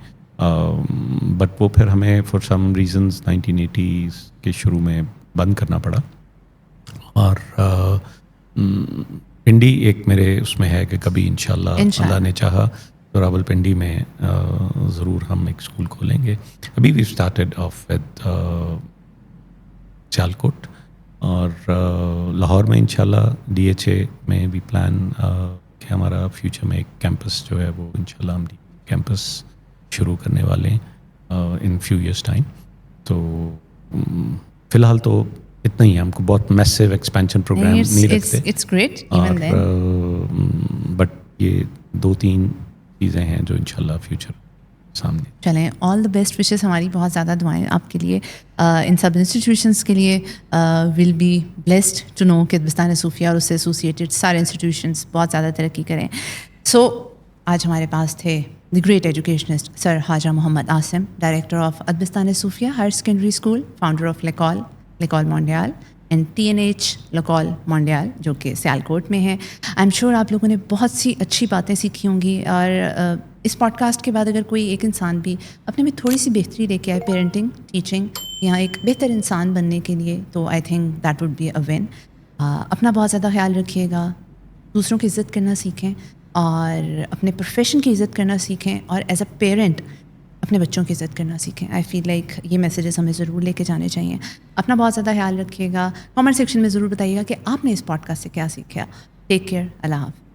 بٹ وہ پھر ہمیں فار سم ریزنز 1980s کے شروع میں بند کرنا پڑا، اور پنڈی ایک میرے اس میں ہے کہ کبھی انشاءاللہ اللہ نے چاہا تو راول پنڈی میں ضرور ہم ایک اسکول کھولیں گے. ابھی we started off with Sialkot, اور لاہور میں انشاءاللہ DHA میں بھی پلان کہ ہمارا فیوچر میں ایک کیمپس جو ہے وہ انشاءاللہ ہم کیمپس شروع کرنے والے ہیں ان فیو ایئرس ٹائم. تو فی الحال تو اتنا ہی ہے، ہم کو بہت میسو ایکسپینشن پروگرام نہیں رکھتے، بٹ یہ 2-3 چیزیں ہیں جو انشاءاللہ فیوچر سامنے. چلیں، آل دا بیسٹ وشز، ہماری بہت زیادہ دعائیں آپ کے لیے، ان سب انسٹیٹیوشنس کے لیے. Will be blessed to know کہ ادبستان صوفیہ اور اس سے ایسوسیٹیڈ سارے انسٹیٹیوشنس بہت زیادہ ترقی کریں. سو آج ہمارے پاس تھے the great educationist sir Khwaja Muhammad Asim, director of Adabistan Sophia higher secondary school, founder of L'Ecole Mondiale and TNH L'Ecole Mondiale جو کہ سیالکوٹ میں ہے. آئی ایم شیور آپ لوگوں نے بہت سی اچھی باتیں سیکھی ہوں گی، اور اس پوڈ کاسٹ کے بعد اگر کوئی ایک انسان بھی اپنے میں تھوڑی سی بہتری لے کے آئے پیرنٹنگ، ٹیچنگ، یہاں ایک بہتر انسان بننے کے لیے، تو I think that would be a one. اپنا بہت زیادہ خیال رکھیے گا، دوسروں کی عزت کرنا سیکھیں، اور اپنے پروفیشن کی عزت کرنا سیکھیں، اور ایز اے پیرنٹ اپنے بچوں کی عزت کرنا سیکھیں. آئی فیل لائک یہ میسیجز ہمیں ضرور لے کے جانے چاہیے. اپنا بہت زیادہ خیال رکھیے گا. کامنٹ سیکشن میں ضرور بتائیے گا کہ آپ نے اس پوڈ کاسٹ سے کیا سیکھا. Take care. اللہ حافظ.